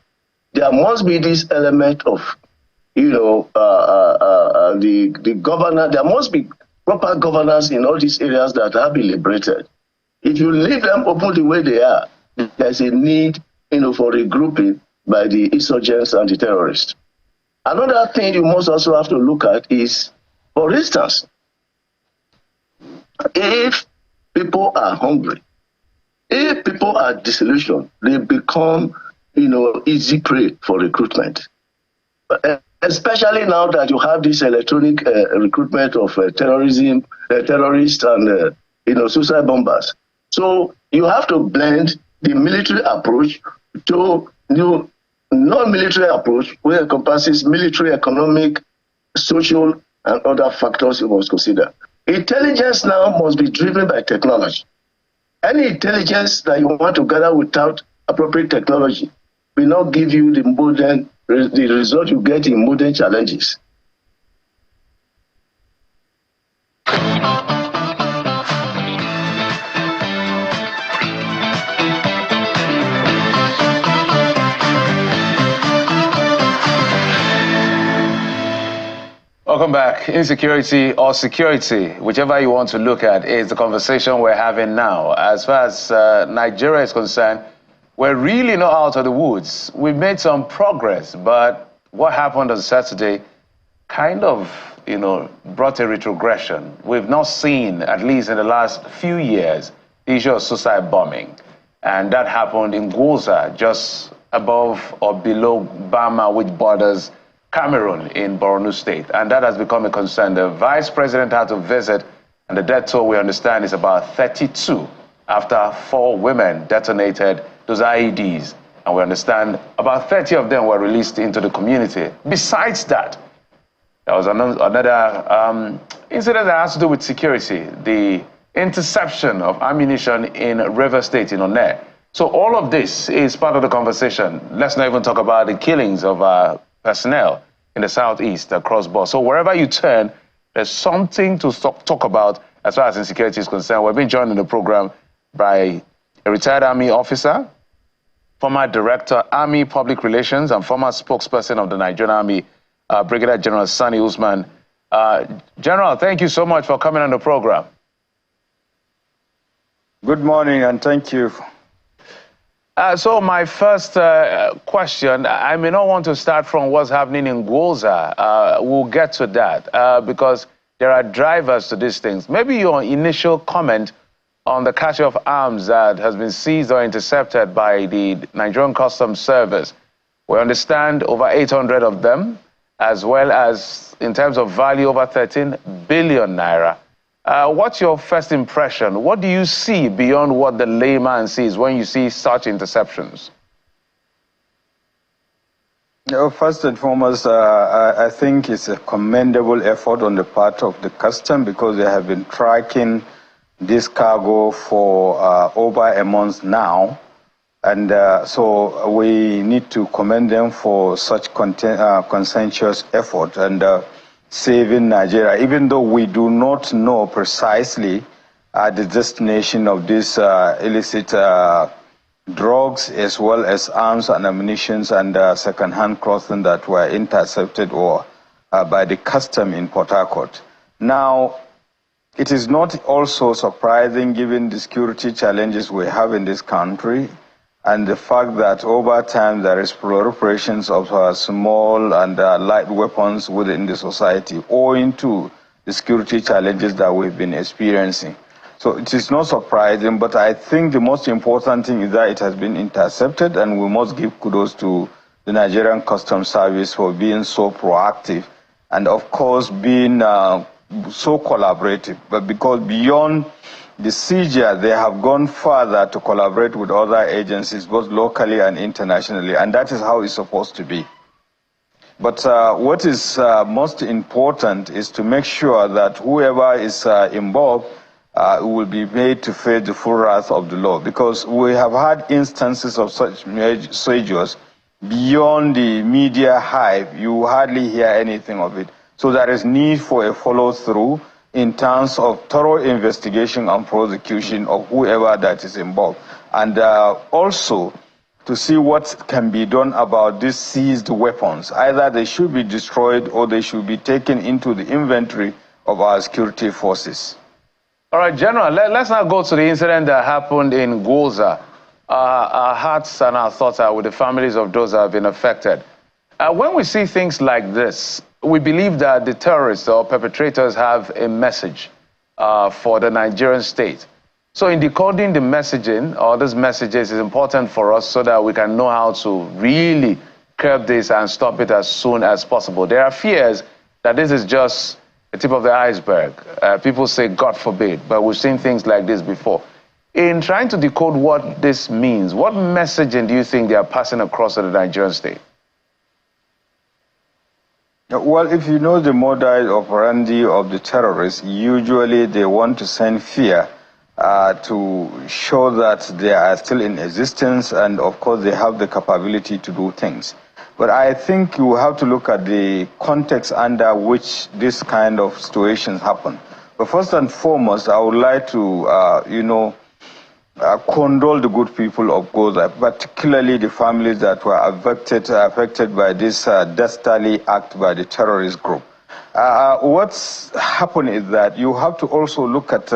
there must be this element of, the governor, there must be proper governance in all these areas that have been liberated. If you leave them open the way they are, there's a need, for regrouping by the insurgents and the terrorists. Another thing you must also have to look at is, for instance, if people are hungry, if people are disillusioned, they become, easy prey for recruitment. Especially now that you have this electronic recruitment of terrorists and, suicide bombers. So you have to blend the military approach to new non-military approach, which encompasses military, economic, social, and other factors you must consider. Intelligence now must be driven by technology. Any intelligence that you want to gather without appropriate technology will not give you the result you get in modern challenges. Welcome back. Insecurity or security, whichever you want to look at, is the conversation we're having now. As far as Nigeria is concerned, we're really not out of the woods. We've made some progress, but what happened on Saturday kind of, brought a retrogression. We've not seen, at least in the last few years, the issue of suicide bombing. And that happened in Gwoza, just above or below Bama, which borders Cameroon in Borno State, and that has become a concern. The vice president had to visit, and the death toll, we understand, is about 32 after 4 women detonated those IEDs, and we understand about 30 of them were released into the community. Besides that, there was another incident that has to do with security, the interception of ammunition in River State in Onne. So all of this is part of the conversation. Let's not even talk about the killings of personnel in the southeast across borders. So wherever you turn, there's something to talk about as far as insecurity is concerned. We've been joined in the program by a retired Army officer, former Director, Army Public Relations, and former spokesperson of the Nigerian Army, Brigadier General Sani Usman. General, thank you so much for coming on the program. Good morning, and thank you. So my first question, I may not want to start from what's happening in Gwoza. We'll get to that because there are drivers to these things. Maybe your initial comment on the catch of arms that has been seized or intercepted by the Nigerian Customs Service. We understand over 800 of them, as well as in terms of value, over 13 billion naira. What's your first impression? What do you see beyond what the layman sees when you see such interceptions? First and foremost, I think it's a commendable effort on the part of the custom because they have been tracking this cargo for over a month now. And so we need to commend them for such conscientious effort and saving Nigeria, even though we do not know precisely the destination of these illicit drugs, as well as arms and ammunition and second-hand clothing that were intercepted or by the custom in Port Harcourt. Now, it is not also surprising given the security challenges we have in this country and the fact that over time there is proliferations of small and light weapons within the society owing to the security challenges that we've been experiencing. So it is not surprising, but I think the most important thing is that it has been intercepted, and we must give kudos to the Nigerian Customs Service for being so proactive and, of course, being so collaborative. But because beyond the seizure, they have gone further to collaborate with other agencies, both locally and internationally, and that is how it's supposed to be. But what is most important is to make sure that whoever is involved will be made to face the full wrath of the law, because we have had instances of such seizures beyond the media hype. You hardly hear anything of it. So there is need for a follow-through in terms of thorough investigation and prosecution of whoever that is involved. And also to see what can be done about these seized weapons. Either they should be destroyed or they should be taken into the inventory of our security forces. All right, General, let's now go to the incident that happened in Gwoza. Our hearts and our thoughts are with the families of those that have been affected. When we see things like this, we believe that the terrorists or perpetrators have a message for the Nigerian state. So in decoding the messaging or these messages is important for us so that we can know how to really curb this and stop it as soon as possible. There are fears that this is just the tip of the iceberg. People say, God forbid, but we've seen things like this before. In trying to decode what this means, what messaging do you think they are passing across to the Nigerian state? Well, if you know the modus operandi of the terrorists, usually they want to send fear to show that they are still in existence, and of course they have the capability to do things. But I think you have to look at the context under which this kind of situations happen. But first and foremost, I would like to, condole the good people of Gwoza, particularly the families that were affected by this dastardly act by the terrorist group. What's happened is that you have to also look at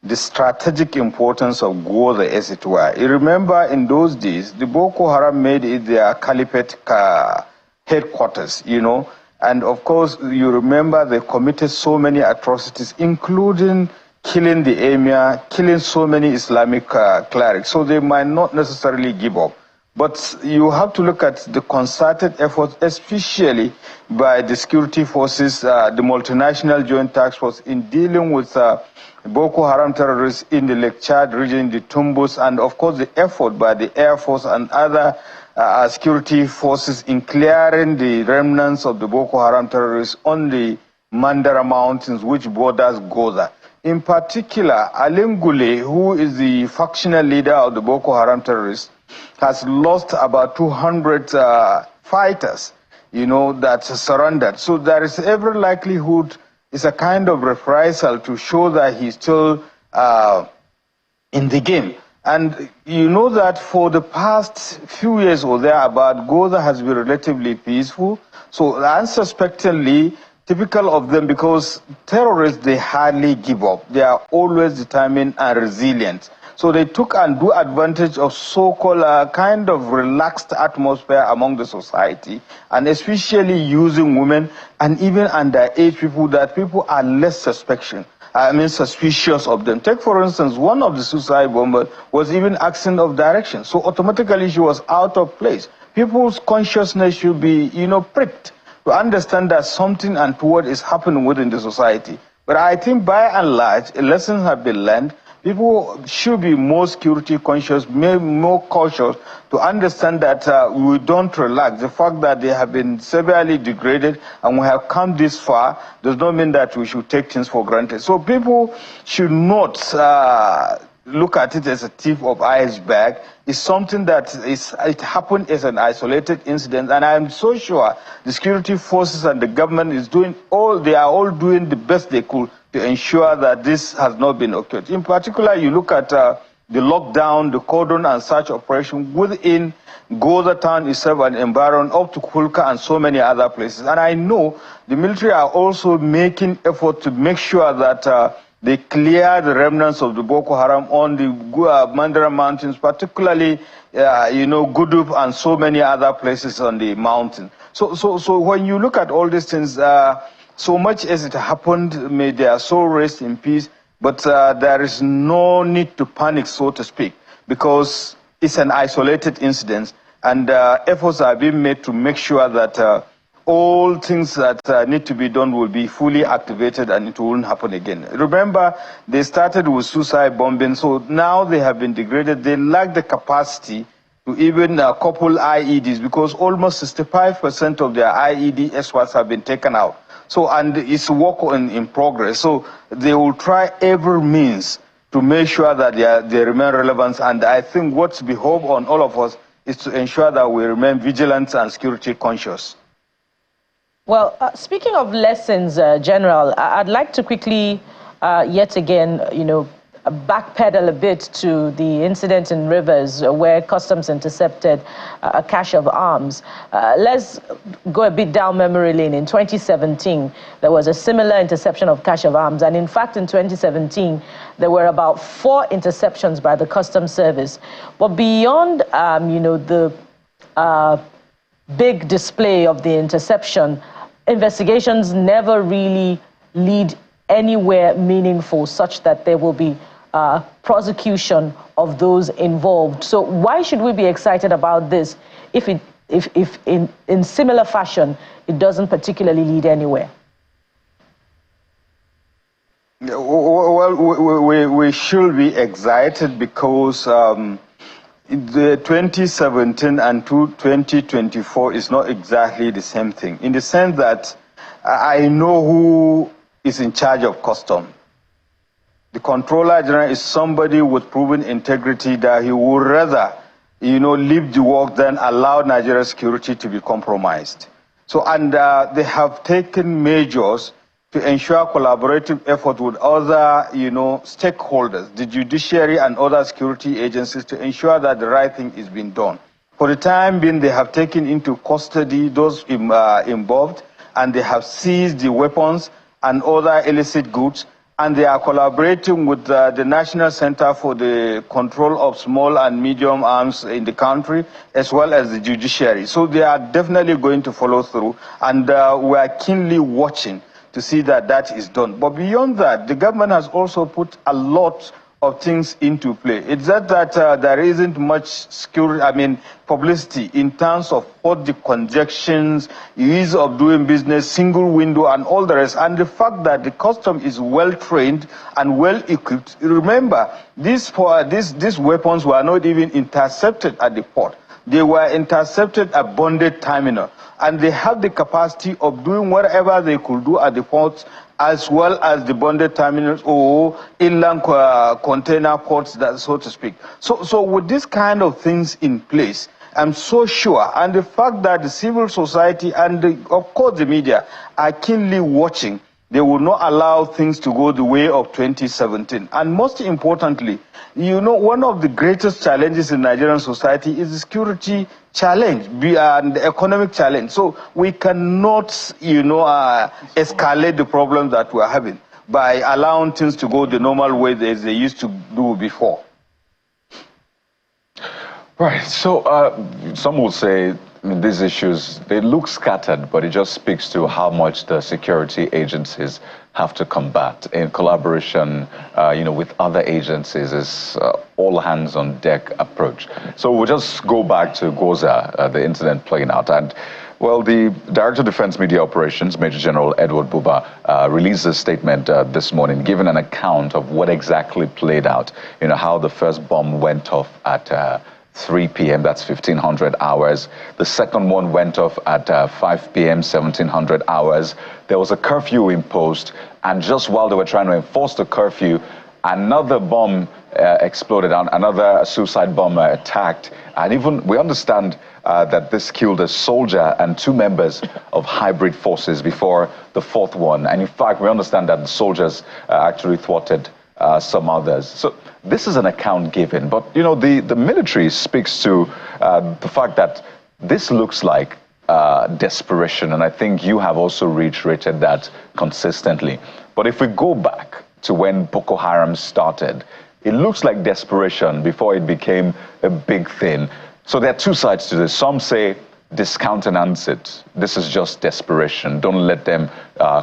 the strategic importance of Gwoza, as it were. You remember in those days, the Boko Haram made it their caliphate headquarters, and of course, you remember they committed so many atrocities, including killing the emir, killing so many Islamic clerics. So they might not necessarily give up. But you have to look at the concerted efforts, especially by the security forces, the multinational joint task force in dealing with Boko Haram terrorists in the Lake Chad region, the Tumbus, and of course the effort by the Air Force and other security forces in clearing the remnants of the Boko Haram terrorists on the Mandara Mountains, which borders Gwoza. In particular, Alingule, who is the factional leader of the Boko Haram terrorists, has lost about 200 fighters, that surrendered. So there is every likelihood it's a kind of reprisal to show that he's still in the game. And you know that for the past few years or thereabout, Gwoza has been relatively peaceful. So unsuspectingly, typical of them, because terrorists, they hardly give up. They are always determined and resilient. So they took undue advantage of so-called kind of relaxed atmosphere among the society, and especially using women and even underage people, that people are less suspicious of them. Take, for instance, one of the suicide bombers was even absent of direction. So automatically she was out of place. People's consciousness should be, pricked to understand that something untoward is happening within the society. But I think by and large, lessons have been learned. People should be more security conscious, more cautious, to understand that we don't relax. The fact that they have been severely degraded and we have come this far does not mean that we should take things for granted. So people should not look at it as a tip of iceberg. It's something that it happened as an isolated incident, and I'm so sure the security forces and the government they are all doing the best they could to ensure that this has not been occurred. In particular, you look at the lockdown, the cordon and search operation within Gwoza town itself and environment, up to Kulka and so many other places. And I know the military are also making effort to make sure that they clear the remnants of the Boko Haram on the Mandara Mountains, particularly, Gudub and so many other places on the mountain. So when you look at all these things, so much as it happened, may their soul rest in peace. But there is no need to panic, so to speak, because it's an isolated incident, and efforts are being made to make sure that all things that need to be done will be fully activated and it won't happen again. Remember, they started with suicide bombing, so now they have been degraded. They lack the capacity to even couple IEDs, because almost 65% of their IED experts have been taken out. So, and it's work in progress. So they will try every means to make sure that they remain relevant. And I think what's behoved on all of us is to ensure that we remain vigilant and security conscious. Well, speaking of lessons, General, I'd like to quickly, yet again, backpedal a bit to the incident in Rivers where customs intercepted a cache of arms. Let's go a bit down memory lane. In 2017, there was a similar interception of cache of arms. And in fact, in 2017, there were about 4 interceptions by the Customs Service. But beyond, the big display of the interception, investigations never really lead anywhere meaningful such that there will be prosecution of those involved. So why should we be excited about this if in similar fashion it doesn't particularly lead anywhere? Well, we should be excited because the 2017 and 2024 is not exactly the same thing, in the sense that I know who is in charge of customs. The Controller General is somebody with proven integrity that he would rather, leave the work than allow Nigeria's security to be compromised. So, and they have taken measures to ensure collaborative effort with other, stakeholders, the judiciary and other security agencies, to ensure that the right thing is being done. For the time being, they have taken into custody those involved, and they have seized the weapons and other illicit goods, and they are collaborating with the National Center for the Control of Small and Medium Arms in the country, as well as the judiciary. So they are definitely going to follow through, and we are keenly watching to see that that is done. But beyond that, the government has also put a lot of things into play. It's that there isn't much publicity in terms of what the conjunctions, ease of doing business, single window, and all the rest. And the fact that the custom is well trained and well equipped. Remember, these weapons were not even intercepted at the port. They were intercepted at bonded terminal. And they have the capacity of doing whatever they could do at the ports, as well as the bonded terminals or inland container ports, so to speak. So with this kind of things in place, I'm so sure, and the fact that the civil society and, of course, the media are keenly watching, they will not allow things to go the way of 2017. And most importantly, one of the greatest challenges in Nigerian society is the security challenge and the economic challenge. So we cannot, escalate the problems that we're having by allowing things to go the normal way as they used to do before. Right. So some will say these issues, they look scattered, but it just speaks to how much the security agencies have to combat in collaboration, with other agencies. Is all hands on deck approach. So we'll just go back to Gwoza, the incident playing out. And, well, the Director of Defense Media Operations, Major General Edward Buba, released a statement this morning, giving an account of what exactly played out, how the first bomb went off at 3 p.m., that's 1500 hours. The second one went off at 5 p.m., 1700 hours. There was a curfew imposed, and just while they were trying to enforce the curfew, another bomb exploded, another suicide bomber attacked. And even we understand that this killed a soldier and 2 members of hybrid forces before the 4th one. And in fact, we understand that the soldiers actually thwarted some others. So this is an account given, but the military speaks to the fact that this looks like desperation, and I think you have also reiterated that consistently. But if we go back to when Boko Haram started, it looks like desperation before it became a big thing. So there are 2 sides to this. Some say discountenance it. This is just desperation. Don't let them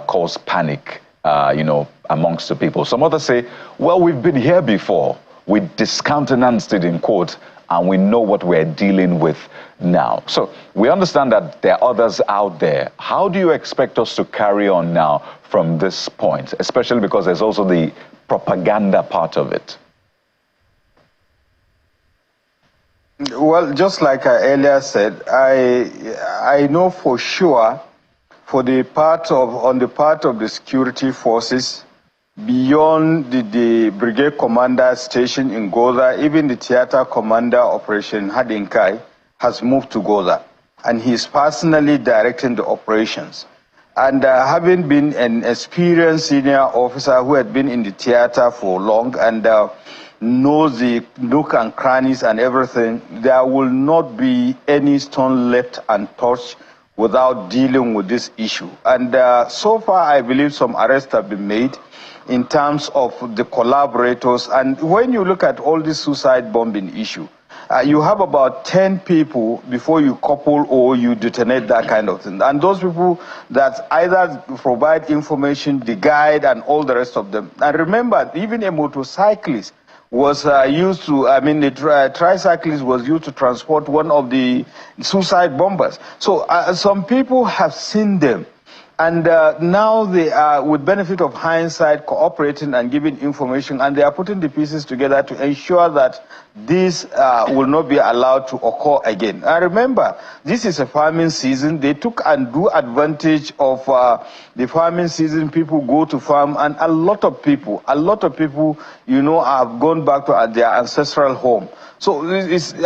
cause panic amongst the people. Some others say, well, we've been here before. We discountenanced it in court, and we know what we're dealing with now. So we understand that there are others out there. How do you expect us to carry on now from this point, especially because there's also the propaganda part of it? Well, just like I earlier said, I know for sure on the part of the security forces, beyond the brigade commander station in Gwoza, even the theater commander operation Hadinkai has moved to Gwoza, and he's personally directing the operations. And having been an experienced senior officer who had been in the theater for long and knows the nook and crannies and everything, there will not be any stone left untouched without dealing with this issue. And so far, I believe some arrests have been made in terms of the collaborators. And when you look at all this suicide bombing issue, you have about 10 people before you couple or you detonate that kind of thing. And those people that either provide information, the guide, and all the rest of them. And remember, even a motorcyclist was used to, the tricyclist was used to transport one of the suicide bombers. So some people have seen them. And now they are, with benefit of hindsight, cooperating and giving information, and they are putting the pieces together to ensure that this will not be allowed to occur again. And remember, this is a farming season. They took and do advantage of the farming season. People go to farm, and a lot of people, have gone back to their ancestral home. So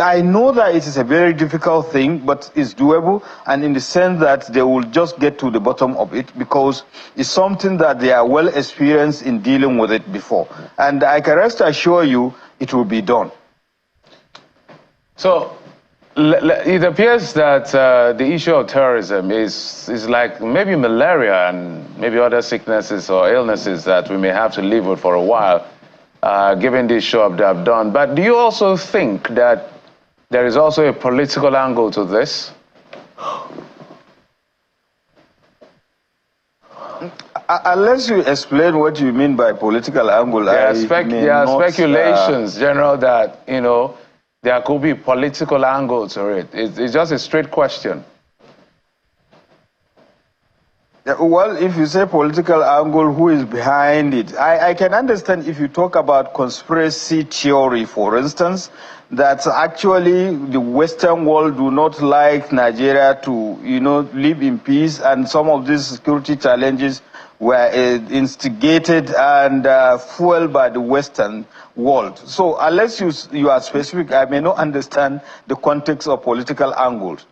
I know that it is a very difficult thing, but it's doable, and in the sense that they will just get to the bottom of it, because it's something that they are well experienced in dealing with it before. And I can rest assure you, it will be done. So it appears that the issue of terrorism is like maybe malaria and maybe other sicknesses or illnesses that we may have to live with for a while. Given this show up they have done. But do you also think that there is also a political angle to this? Unless you explain what you mean by political angle, there are speculations, General, that, there could be political angle to it. It's just a straight question. Well, if you say political angle, who is behind it? I can understand if you talk about conspiracy theory, for instance, that actually the Western world do not like Nigeria to, live in peace, and some of these security challenges were instigated and fueled by the Western world. So unless you are specific, I may not understand the context of political angles.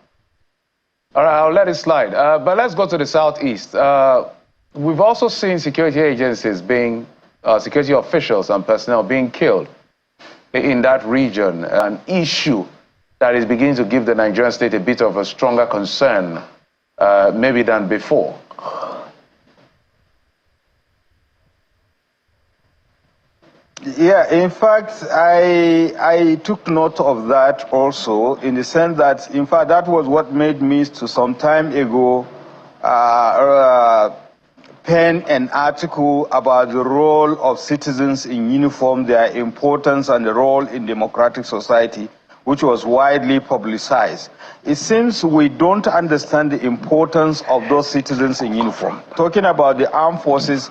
All right, I'll let it slide. But let's go to the southeast. We've also seen security agencies security officials and personnel being killed in that region, an issue that is beginning to give the Nigerian state a bit of a stronger concern, maybe than before. Yeah, in fact, I took note of that also, in the sense that, in fact, that was what made me to some time ago pen an article about the role of citizens in uniform, their importance and the role in democratic society, which was widely publicized. It seems we don't understand the importance of those citizens in uniform. Talking about the armed forces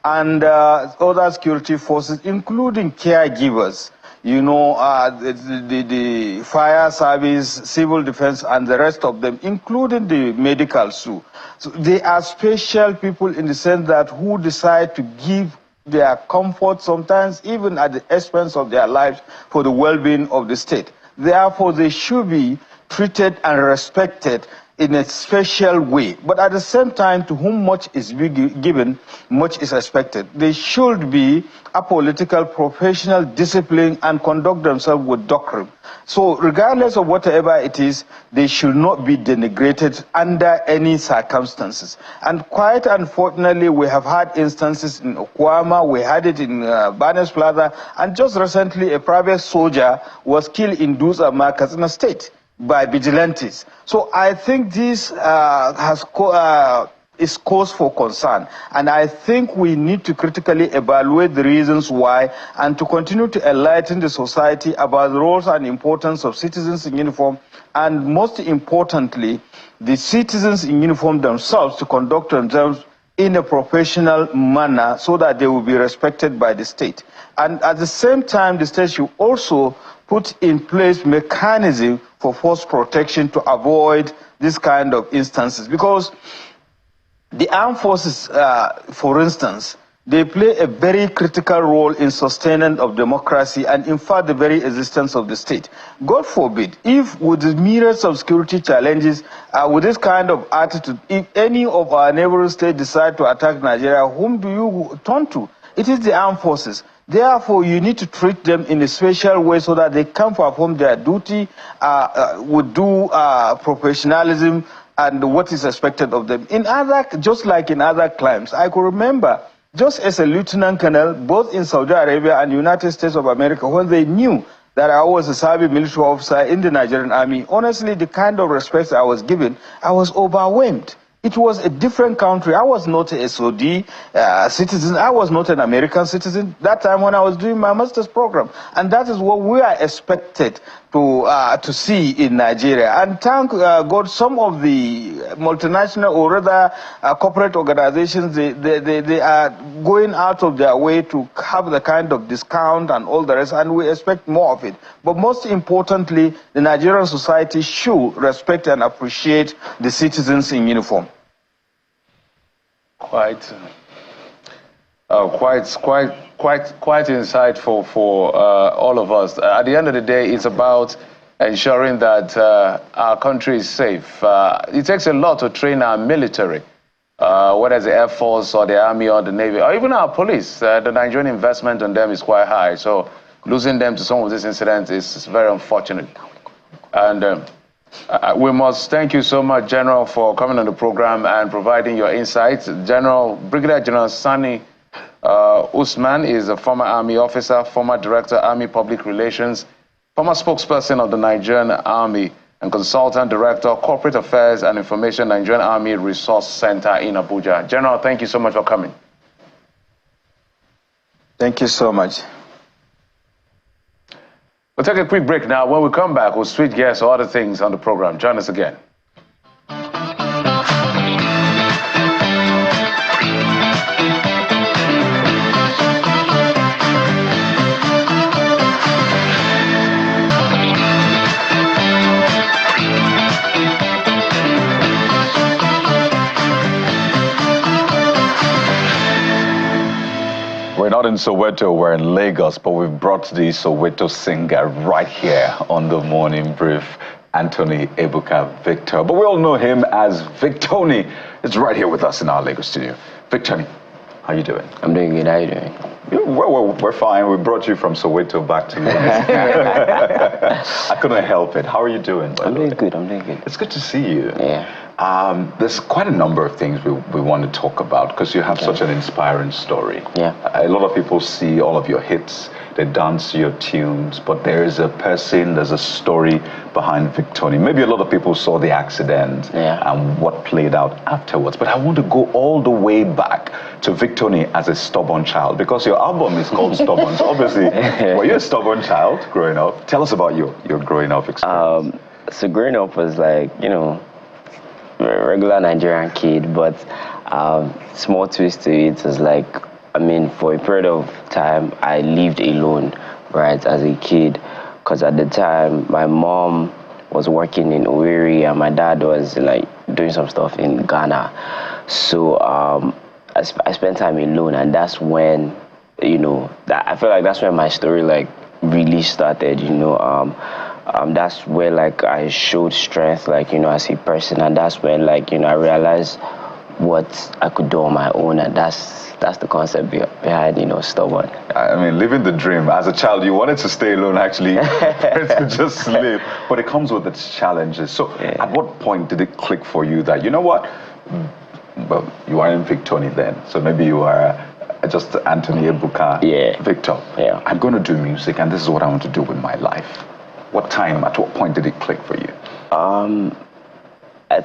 and other security forces, including caregivers, the fire service, civil defense, and the rest of them, including the medicals too. So they are special people in the sense that who decide to give their comfort, sometimes even at the expense of their lives, for the well-being of the state. Therefore, they should be treated and respected in a special way. But at the same time, to whom much is given, much is expected. They should be apolitical, professional, disciplined, and conduct themselves with doctrine. So regardless of whatever it is, they should not be denigrated under any circumstances. And quite unfortunately, we have had instances in Okwama, we had it in Barnes Plaza, and just recently a private soldier was killed in Duzama, Katsina State, by vigilantes. So I think this has is cause for concern. And I think we need to critically evaluate the reasons why and to continue to enlighten the society about the roles and importance of citizens in uniform, and most importantly, the citizens in uniform themselves to conduct themselves in a professional manner so that they will be respected by the state. And at the same time, the state should also put in place mechanism for force protection to avoid this kind of instances. Because the armed forces, for instance, they play a very critical role in sustaining of democracy and in fact the very existence of the state. God forbid, if with the myriads of security challenges, with this kind of attitude, if any of our neighboring states decide to attack Nigeria, whom do you turn to? It is the armed forces. Therefore, you need to treat them in a special way so that they can perform their duty with due professionalism and what is expected of them. In other, just like in other climes, I could remember, just as a lieutenant colonel, both in Saudi Arabia and United States of America, when they knew that I was a serving military officer in the Nigerian army, honestly, the kind of respect I was given, I was overwhelmed. It was a different country. I was not a Saudi citizen. I was not an American citizen that time when I was doing my master's program. And that is what we are expected to see in Nigeria. And thank God, some of the multinational or rather corporate organizations, they are going out of their way to have the kind of discount and all the rest, and we expect more of it. But most importantly, the Nigerian society should respect and appreciate the citizens in uniform. Quite insightful for all of us. At the end of the day, it's about ensuring that our country is safe. It takes a lot to train our military, whether it's the Air Force or the Army or the Navy, or even our police. The Nigerian investment on them is quite high. So losing them to some of these incidents is very unfortunate. And we must thank you so much, General, for coming on the program and providing your insights. Brigadier General Sani Usman is a former Army officer, former Director, Army Public Relations, former spokesperson of the Nigerian Army, and Consultant Director, Corporate Affairs and Information, Nigerian Army Resource Center in Abuja. General, thank you so much for coming. Thank you so much. We'll take a quick break now. When we come back, we'll switch gears to other things on the program. Join us again. We're not in Soweto, we're in Lagos, but we've brought the Soweto singer right here on the morning brief, Anthony Ebuka Victor. But we all know him as Victony. It's right here with us in our Lagos studio. Victony, how you doing? I'm doing good. How you doing? We're fine. We brought you from Soweto back to Lagos. I couldn't help it. How are you doing? I'm doing good. I'm doing good. It's good to see you. Yeah. There's quite a number of things we want to talk about because you have such an inspiring story. Yeah. A lot of people see all of your hits, they dance your tunes, but there is a person, there's a story behind Victony. Maybe a lot of people saw the accident and what played out afterwards, but I want to go all the way back to Victony as a stubborn child because your album is called Stubborn. So obviously, were you a stubborn child growing up? Tell us about your growing up experience. So growing up was like, you know, a regular Nigerian kid, but small twist to it is like, I mean, for a period of time, I lived alone, right, as a kid, because at the time, my mom was working in Owerri and my dad was like doing some stuff in Ghana. So I spent time alone, and that's when, you know, I feel like that's when my story like really started, you know. That's where like I showed strength, like, you know, as a person, and that's when like, you know, I realized what I could do on my own, and that's the concept behind, you know, Stubborn. I mean, living the dream. As a child, you wanted to stay alone, actually, to just sleep, but it comes with its challenges. So at what point did it click for you that, you know what, well, you weren't Victony then, so maybe you are just Anthony Ebuka Victor. Yeah. I'm going to do music, and this is what I want to do with my life. What time, at what point did it click for you?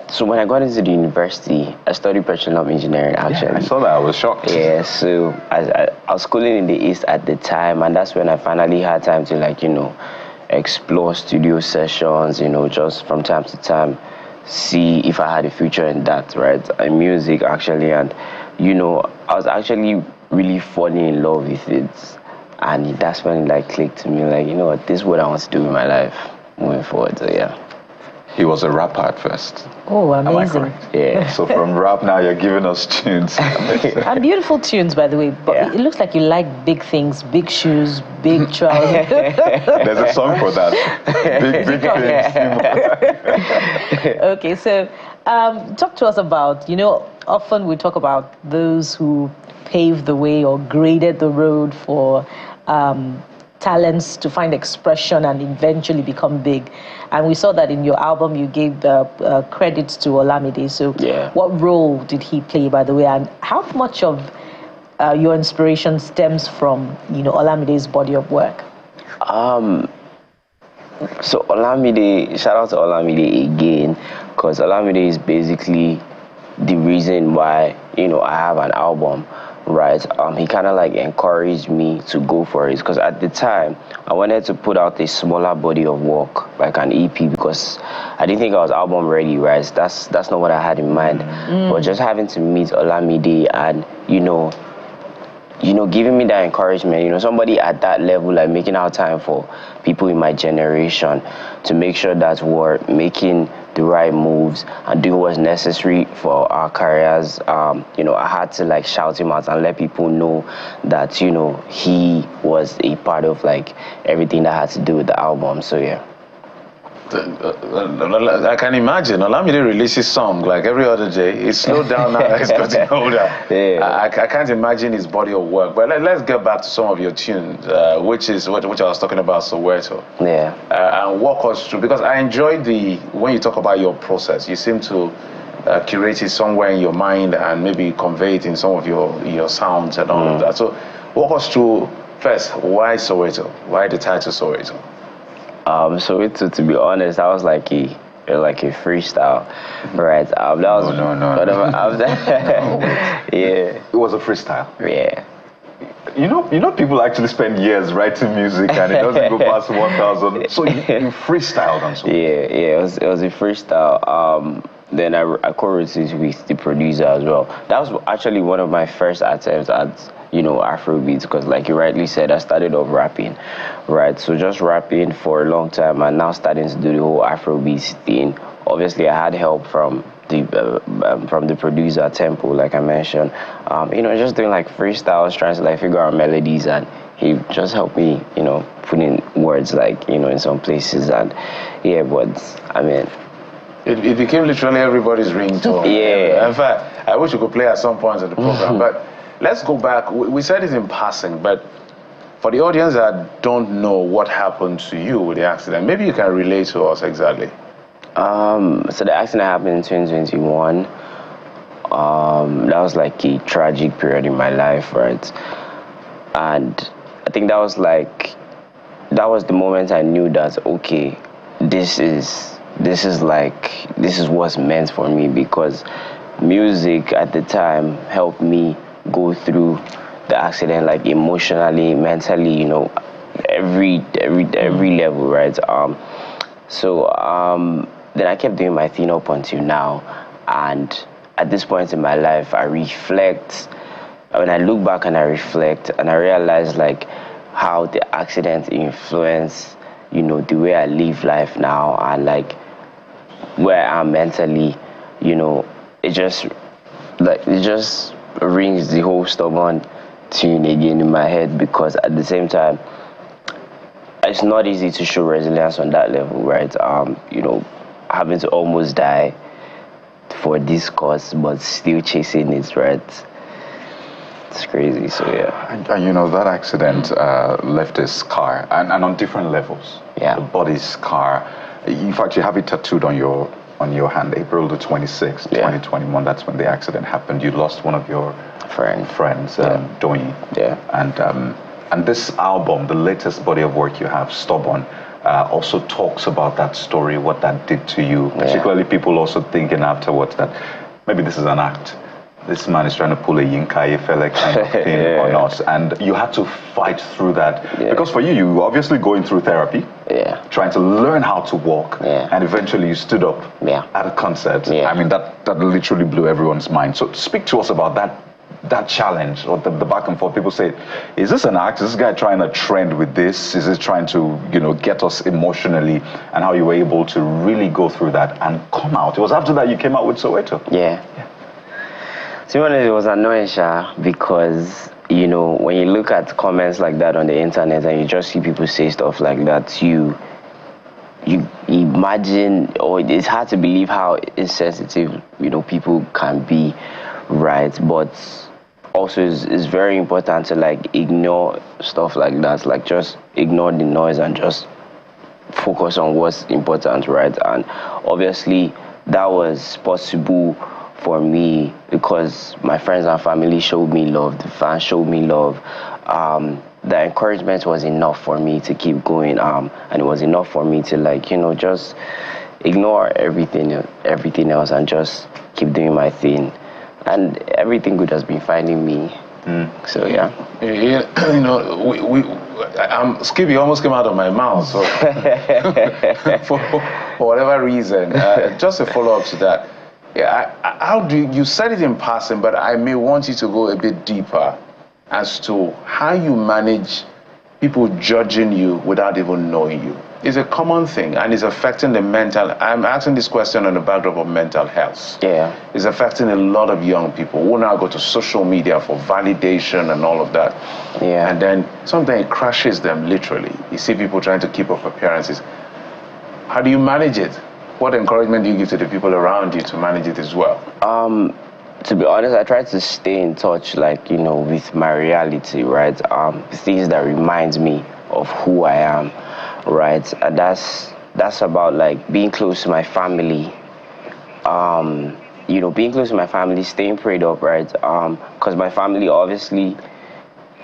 So when I got into the university, I studied petroleum engineering, actually. Yeah, I saw that. I was shocked. Yeah, so I was schooling in the East at the time, and that's when I finally had time to, like, you know, explore studio sessions, you know, just from time to time, see if I had a future in that, right? In music, actually. And, you know, I was actually really falling in love with it. And that's when it, like, clicked to me, like, you know what, this is what I want to do in my life moving forward, so yeah. He was a rapper at first. Oh, amazing. Yeah. So from rap now, you're giving us tunes. And beautiful tunes, by the way. But Yeah. it looks like you like big things, big shoes, big trousers. There's a song for that. Big things. Okay, so talk to us about, you know, often we talk about those who paved the way or graded the road for talents to find expression and eventually become big. And we saw that in your album, you gave the credits to Olamide. So Yeah. what role did he play, by the way? And how much of your inspiration stems from, you know, Olamide's body of work? So Olamide, shout out to Olamide again, because Olamide is basically the reason why, you know, I have an album. Right, he kind of like encouraged me to go for it, because at the time I wanted to put out a smaller body of work, like an EP, because I didn't think I was album ready, right? That's not what I had in mind. But just having to meet Olamide and you know, giving me that encouragement, you know, somebody at that level, like making out time for people in my generation to make sure that we're making the right moves and doing what's necessary for our careers. You know, I had to like shout him out and let people know that, you know, he was a part of like everything that had to do with the album. So yeah. I can imagine. Olamide releases song like every other day. It's slowed down now. It's getting older. Yeah. I can't imagine his body of work. But let's get back to some of your tunes, which I was talking about, Soweto. Yeah. And walk us through, because I enjoyed when you talk about your process. You seem to curate it somewhere in your mind and maybe convey it in some of your sounds and all of that. So walk us through first. Why Soweto? Why the title Soweto? So to be honest, I was like a freestyle, right? That was No. Yeah. It was a freestyle. Yeah. You know, people actually spend years writing music and it doesn't go past 1,000. So you freestyled on something. Yeah. It was a freestyle. Then I co-wrote it with the producer as well. That was actually one of my first attempts at, you know, Afrobeats, because like you rightly said, I started off rapping, right? So just rapping for a long time and now starting to do the whole Afrobeats thing. Obviously, I had help from the producer Tempo, like I mentioned. You know, just doing like freestyles, trying to like figure out melodies, and he just helped me, you know, put in words like, you know, in some places. And yeah, but I mean, it became literally everybody's ringtone. Yeah. In fact, I wish we could play at some point in the program. But let's go back. We said it in passing, but for the audience that don't know what happened to you with the accident, maybe you can relate to us exactly. So the accident happened in 2021. That was like a tragic period in my life, right? And I think that was the moment I knew that, okay, this is what's meant for me, because music at the time helped me go through the accident, like emotionally, mentally, you know, every level, right? Then I kept doing my thing up until now, and at this point in my life, I reflect. When I look back and I reflect, and I realize like how the accident influenced, you know, the way I live life now, and like where I am mentally, you know, it just rings the whole stubborn tune again in my head, because at the same time, it's not easy to show resilience on that level, right? You know, having to almost die for this cause, but still chasing it, right? It's crazy, so yeah. And you know, that accident left a scar, and on different levels. Yeah. The body scar. In fact, you have it tattooed on your hand, April the 26th, 2021. That's when the accident happened. You lost one of your friends, Doyin. Yeah. And this album, the latest body of work you have, Stubborn, also talks about that story, what that did to you, particularly people also thinking afterwards that maybe this is an act. This man is trying to pull a Yinka Efele kind of thing on us. And you had to fight through that. Because for you, you were obviously going through therapy, trying to learn how to walk, and eventually you stood up at a concert. I mean, that literally blew everyone's mind. So speak to us about that challenge, or the back and forth. People say, is this an act? Is this guy trying to trend with this? Is it trying to, get us emotionally? And how you were able to really go through that and come out. It was after that you came out with Soweto. To be honest, it was annoying, Sha, because, when you look at comments like that on the internet and you just see people say stuff like that, you imagine, or it's hard to believe how insensitive, people can be, right? But also it's very important to, ignore stuff like that, just ignore the noise and just focus on what's important, right? And obviously that was possible for me because my friends and family showed me love, the fans showed me love. The encouragement was enough for me to keep going, and it was enough for me to just ignore everything else and just keep doing my thing. And everything good has been finding me. So Skippy almost came out of my mouth. So for whatever reason, just a follow-up to that. How do you said it in passing, but I may want you to go a bit deeper as to how you manage people judging you without even knowing you. It's a common thing, and it's affecting the mental. I'm asking this question on the backdrop of mental health. It's affecting a lot of young people who now go to social media for validation and all of that. And then sometimes it crushes them literally. You see people trying to keep up appearances. How do you manage it? What encouragement do you give to the people around you to manage it as well? To be honest, I try to stay in touch, with my reality, right? Things that reminds me of who I am, right? And that's about being close to my family. Being close to my family, staying prayed up, right? Because my family, obviously,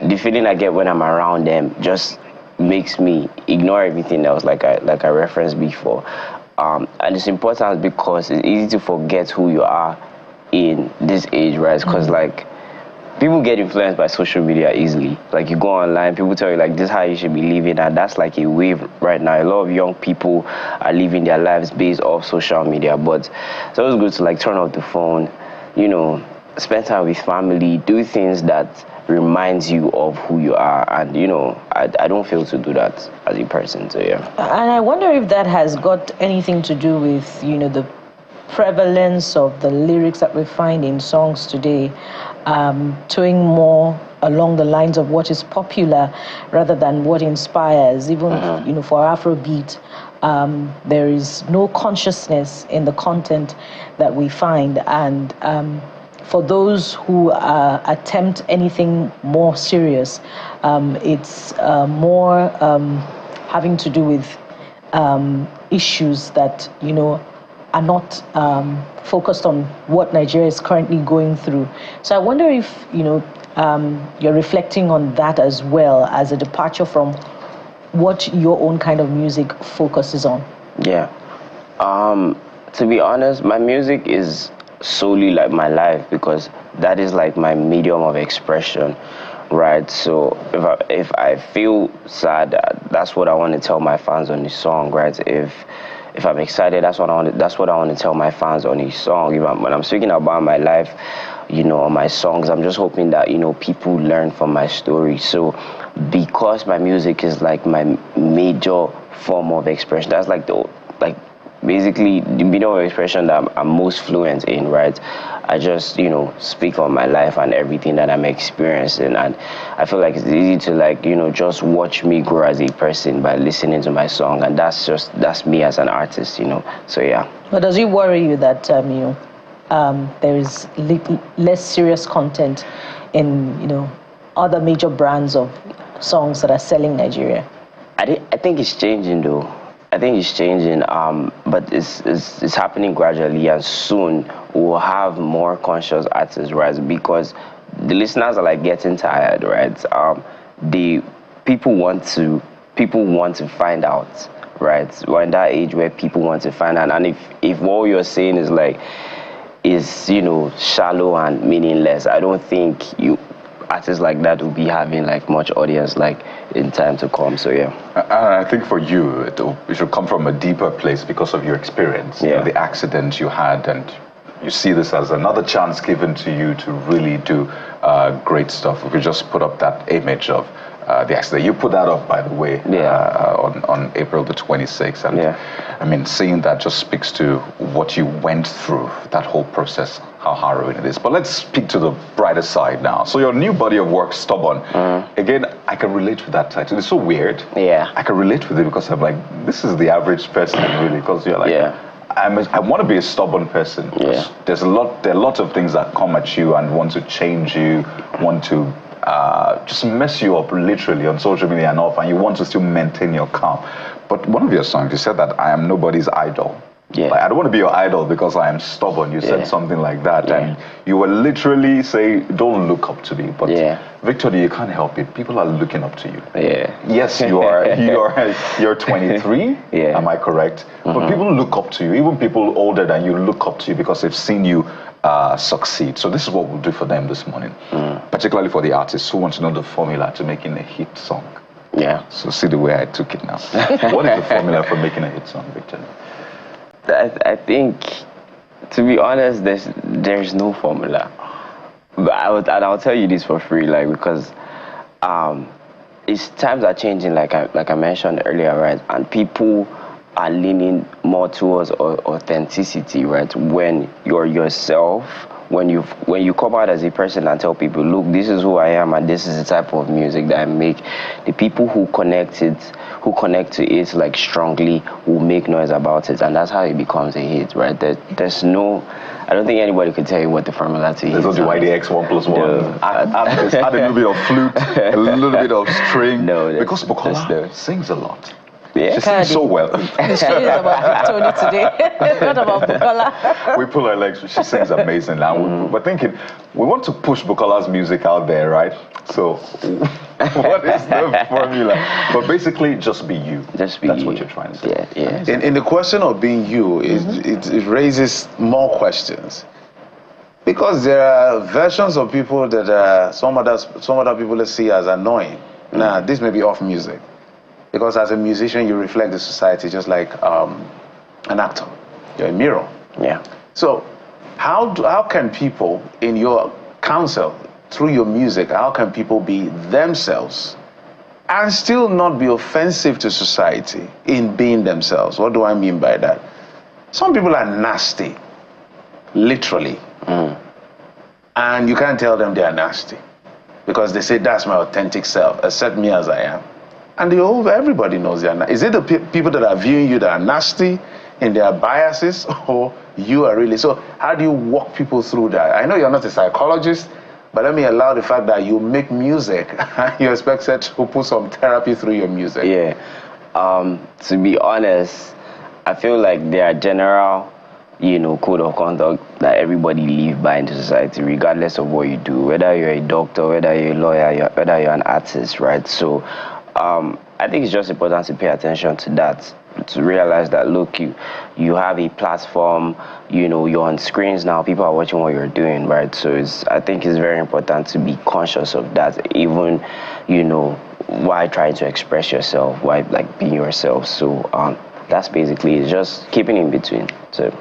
the feeling I get when I'm around them just makes me ignore everything else, like I referenced before. And it's important because it's easy to forget who you are in this age, right? Because people get influenced by social media easily. You go online, people tell you this is how you should be living, and that's a wave right now. A lot of young people are living their lives based off social media, but it's always good to turn off the phone, spend time with family, do things that reminds you of who you are, and I don't fail to do that as a person. So And I wonder if that has got anything to do with the prevalence of the lyrics that we find in songs today, towing more along the lines of what is popular rather than what inspires. Even for Afrobeat, there is no consciousness in the content that we find, and for those who attempt anything more serious, it's more having to do with issues that are not focused on what Nigeria is currently going through. So I wonder if you're reflecting on that as well, as a departure from what your own kind of music focuses on. To be honest, my music is solely my life, because that is my medium of expression, right? So if I feel sad, that's what I want to tell my fans on the song, right? If I'm excited, that's what I want to tell my fans on each song. When I'm speaking about my life, on my songs, I'm just hoping that people learn from my story. So because my music is my major form of expression, that's basically the medium of expression that I'm most fluent in, right? I just speak on my life and everything that I'm experiencing, and I feel it's easy to just watch me grow as a person by listening to my song, and that's me as an artist, So But does it worry you that there is less serious content in other major brands of songs that are selling Nigeria? I think it's changing though. I think it's changing, but it's happening gradually, and soon we'll have more conscious artists, right? Because the listeners are getting tired, right? People want to find out right? We're in that age where people want to find out, and if what you're saying is like, you know, shallow and meaningless, I don't think artists like that will be having like much audience like in time to come. So yeah, I think for you it should come from a deeper place because of your experience, you know, the accident you had, and you see this as another chance given to you to really do great stuff. If you just put up that image of the accident, you put that up, by the way, on April the 26th, and I mean, seeing that just speaks to what you went through, that whole process, how harrowing it is. But let's speak to the brighter side now. So your new body of work, Stubborn, again, I can relate with that title. It's so weird. Yeah, I can relate with it because I'm like, this is the average person, really, because you're like, I want to be a stubborn person. There are lots of things that come at you and want to change you, want to just mess you up literally on social media and off, and you want to still maintain your calm. But one of your songs, you said that I am nobody's idol. Like, I don't want to be your idol because I am stubborn. You said something like that, and you were literally saying, don't look up to me. But Victony, you can't help it. People are looking up to you. Yes, you're 23. Am I correct? But people look up to you. Even people older than you look up to you because they've seen you succeed. So this is what we'll do for them this morning, particularly for the artists who want to know the formula to making a hit song. So see the way I took it now. What is the formula for making a hit song, Victony? I think, to be honest, there's no formula. But I'll tell you this for free, like, because times are changing, like I mentioned earlier, right? And people are leaning more towards authenticity, right? When you're yourself, when you come out as a person and tell people, look, this is who I am and this is the type of music that I make, the people who connect to it like strongly will make noise about it, and that's how it becomes a hit, right? There's no, I don't think anybody could tell you what the formula to hit. There's no YDX 1+1. Add a little bit of flute, a little bit of string. Because Bukola sings a lot. She sings so well. The show is about Victony today, not about Bukola. We pull her legs. She sings amazing. Now we're thinking we want to push Bukola's music out there, right? So what is the formula? But basically, just be you. That's what you're trying to say. In the question of being you, it raises more questions. Because there are versions of people that some other people see as annoying. Now, this may be off music. Because as a musician, you reflect the society just like an actor. You're a mirror. So how can people, in your counsel, through your music, how can people be themselves and still not be offensive to society in being themselves? What do I mean by that? Some people are nasty, literally. And you can't tell them they are nasty because they say, that's my authentic self, accept me as I am. And everybody knows they are nasty. Is it the people that are viewing you that are nasty in their biases, or you are really? So how do you walk people through that? I know you're not a psychologist, but let me allow the fact that you make music and you're expected to put some therapy through your music. To be honest, I feel like there are general, code of conduct that everybody live by in society, regardless of what you do, whether you're a doctor, whether you're a lawyer, whether you're an artist, right? So I think it's just important to pay attention to that, to realize that, look, you have a platform, you're on screens now, people are watching what you're doing, right? So I think it's very important to be conscious of that, even, while trying to express yourself, while like being yourself. So that's basically it, just keeping in between. So,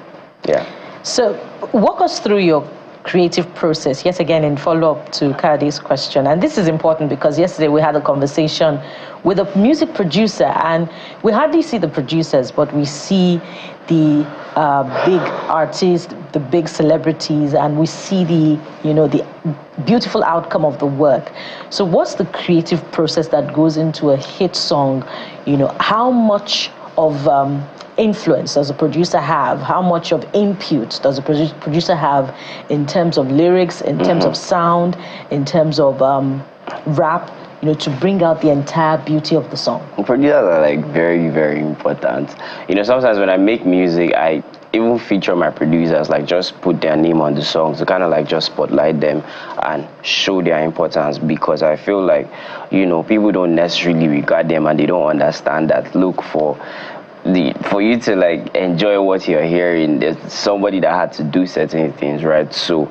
yeah. So walk us through your creative process, yet again in follow-up to Kade's question. And this is important because yesterday we had a conversation with a music producer, and we hardly see the producers, but we see the big artists, the big celebrities, and we see the beautiful outcome of the work. So what's the creative process that goes into a hit song? How much of influence does a producer have? How much of input does a producer have in terms of lyrics, in terms of sound, in terms of rap, to bring out the entire beauty of the song? Producers are like very, very important. Sometimes when I make music, I even feature my producers, like just put their name on the song to kind of like just spotlight them and show their importance, because I feel like, people don't necessarily regard them and they don't understand that, look, for for you to like enjoy what you're hearing, there's somebody that had to do certain things, right? So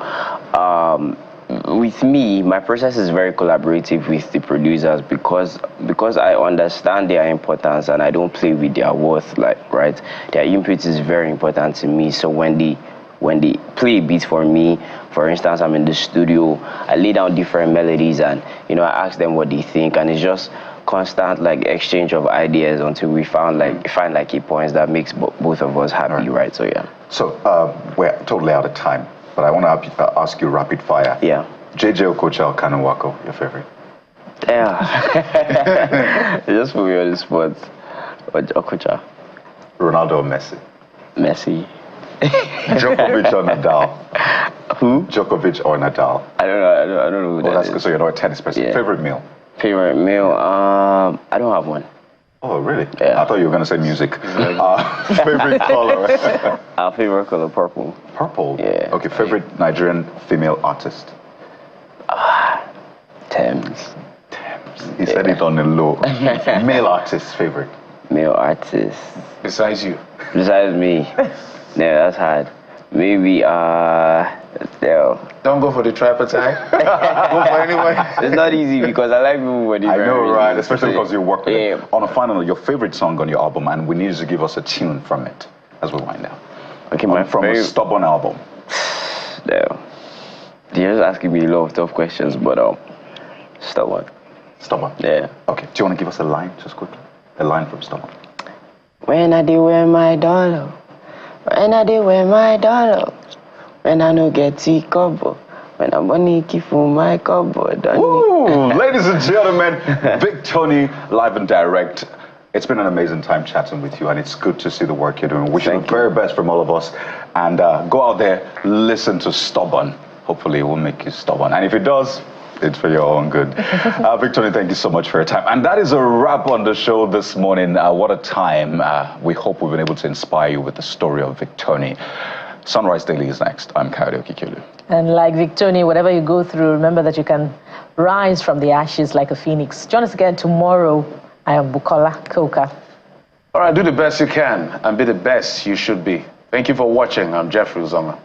with me, my process is very collaborative with the producers because I understand their importance and I don't play with their worth, like, right? Their input is very important to me. So when they play a beat for me, for instance, I'm in the studio, I lay down different melodies and, you know, I ask them what they think, and it's just constant like exchange of ideas until we find like a point that makes both of us happy, right? So yeah. So we're totally out of time, but I want to ask you rapid fire. Yeah. JJ Okocha or Kanu Wako, your favorite? Yeah. Just put me on the spot. Okocha. Ronaldo or Messi? Messi. Djokovic or Nadal? Who? Djokovic or Nadal? I don't know who that that's is. good. So you're not a tennis person. Yeah. Favorite meal? Favorite meal? I don't have one. Oh, really? Yeah. I thought you were going to say music. Favorite color? Our favorite color, purple. Purple? Yeah. Okay, favorite Nigerian female artist? Thames. He said it on the low. Male artist, favorite? Male artist. Besides you? Besides me. Yeah, that's hard. Maybe, Don't go for the tripartite. Go for anyone. It's not easy because I like people with I know, right? Especially because you work with yeah. them. On a final note, your favorite song on your album, and we need you to give us a tune from it as we wind down. Okay, from a Stubborn album. Damn. You're just asking me a lot of tough questions, but Stubborn. Stubborn? Yeah. Okay, do you want to give us a line, just quickly? A line from Stubborn. When I did wear my dollar, when I did wear my dollar, when I no get tea cover, when I'm money keep for my cupboard. Ooh, ladies and gentlemen, Victony, live and direct. It's been an amazing time chatting with you, and it's good to see the work you're doing. Wish you the very best from all of us, and go out there, listen to Stubborn. Hopefully it will make you stubborn, and if it does, it's for your own good. Victony, thank you so much for your time. And that is a wrap on the show this morning. What a time. We hope we've been able to inspire you with the story of Victony. Sunrise Daily is next. I'm Kayode Okikulu. And like Victony, whatever you go through, remember that you can rise from the ashes like a phoenix. Join us again tomorrow. I am Bukola Koka. All right, do the best you can and be the best you should be. Thank you for watching. I'm Jeffrey Uzoma.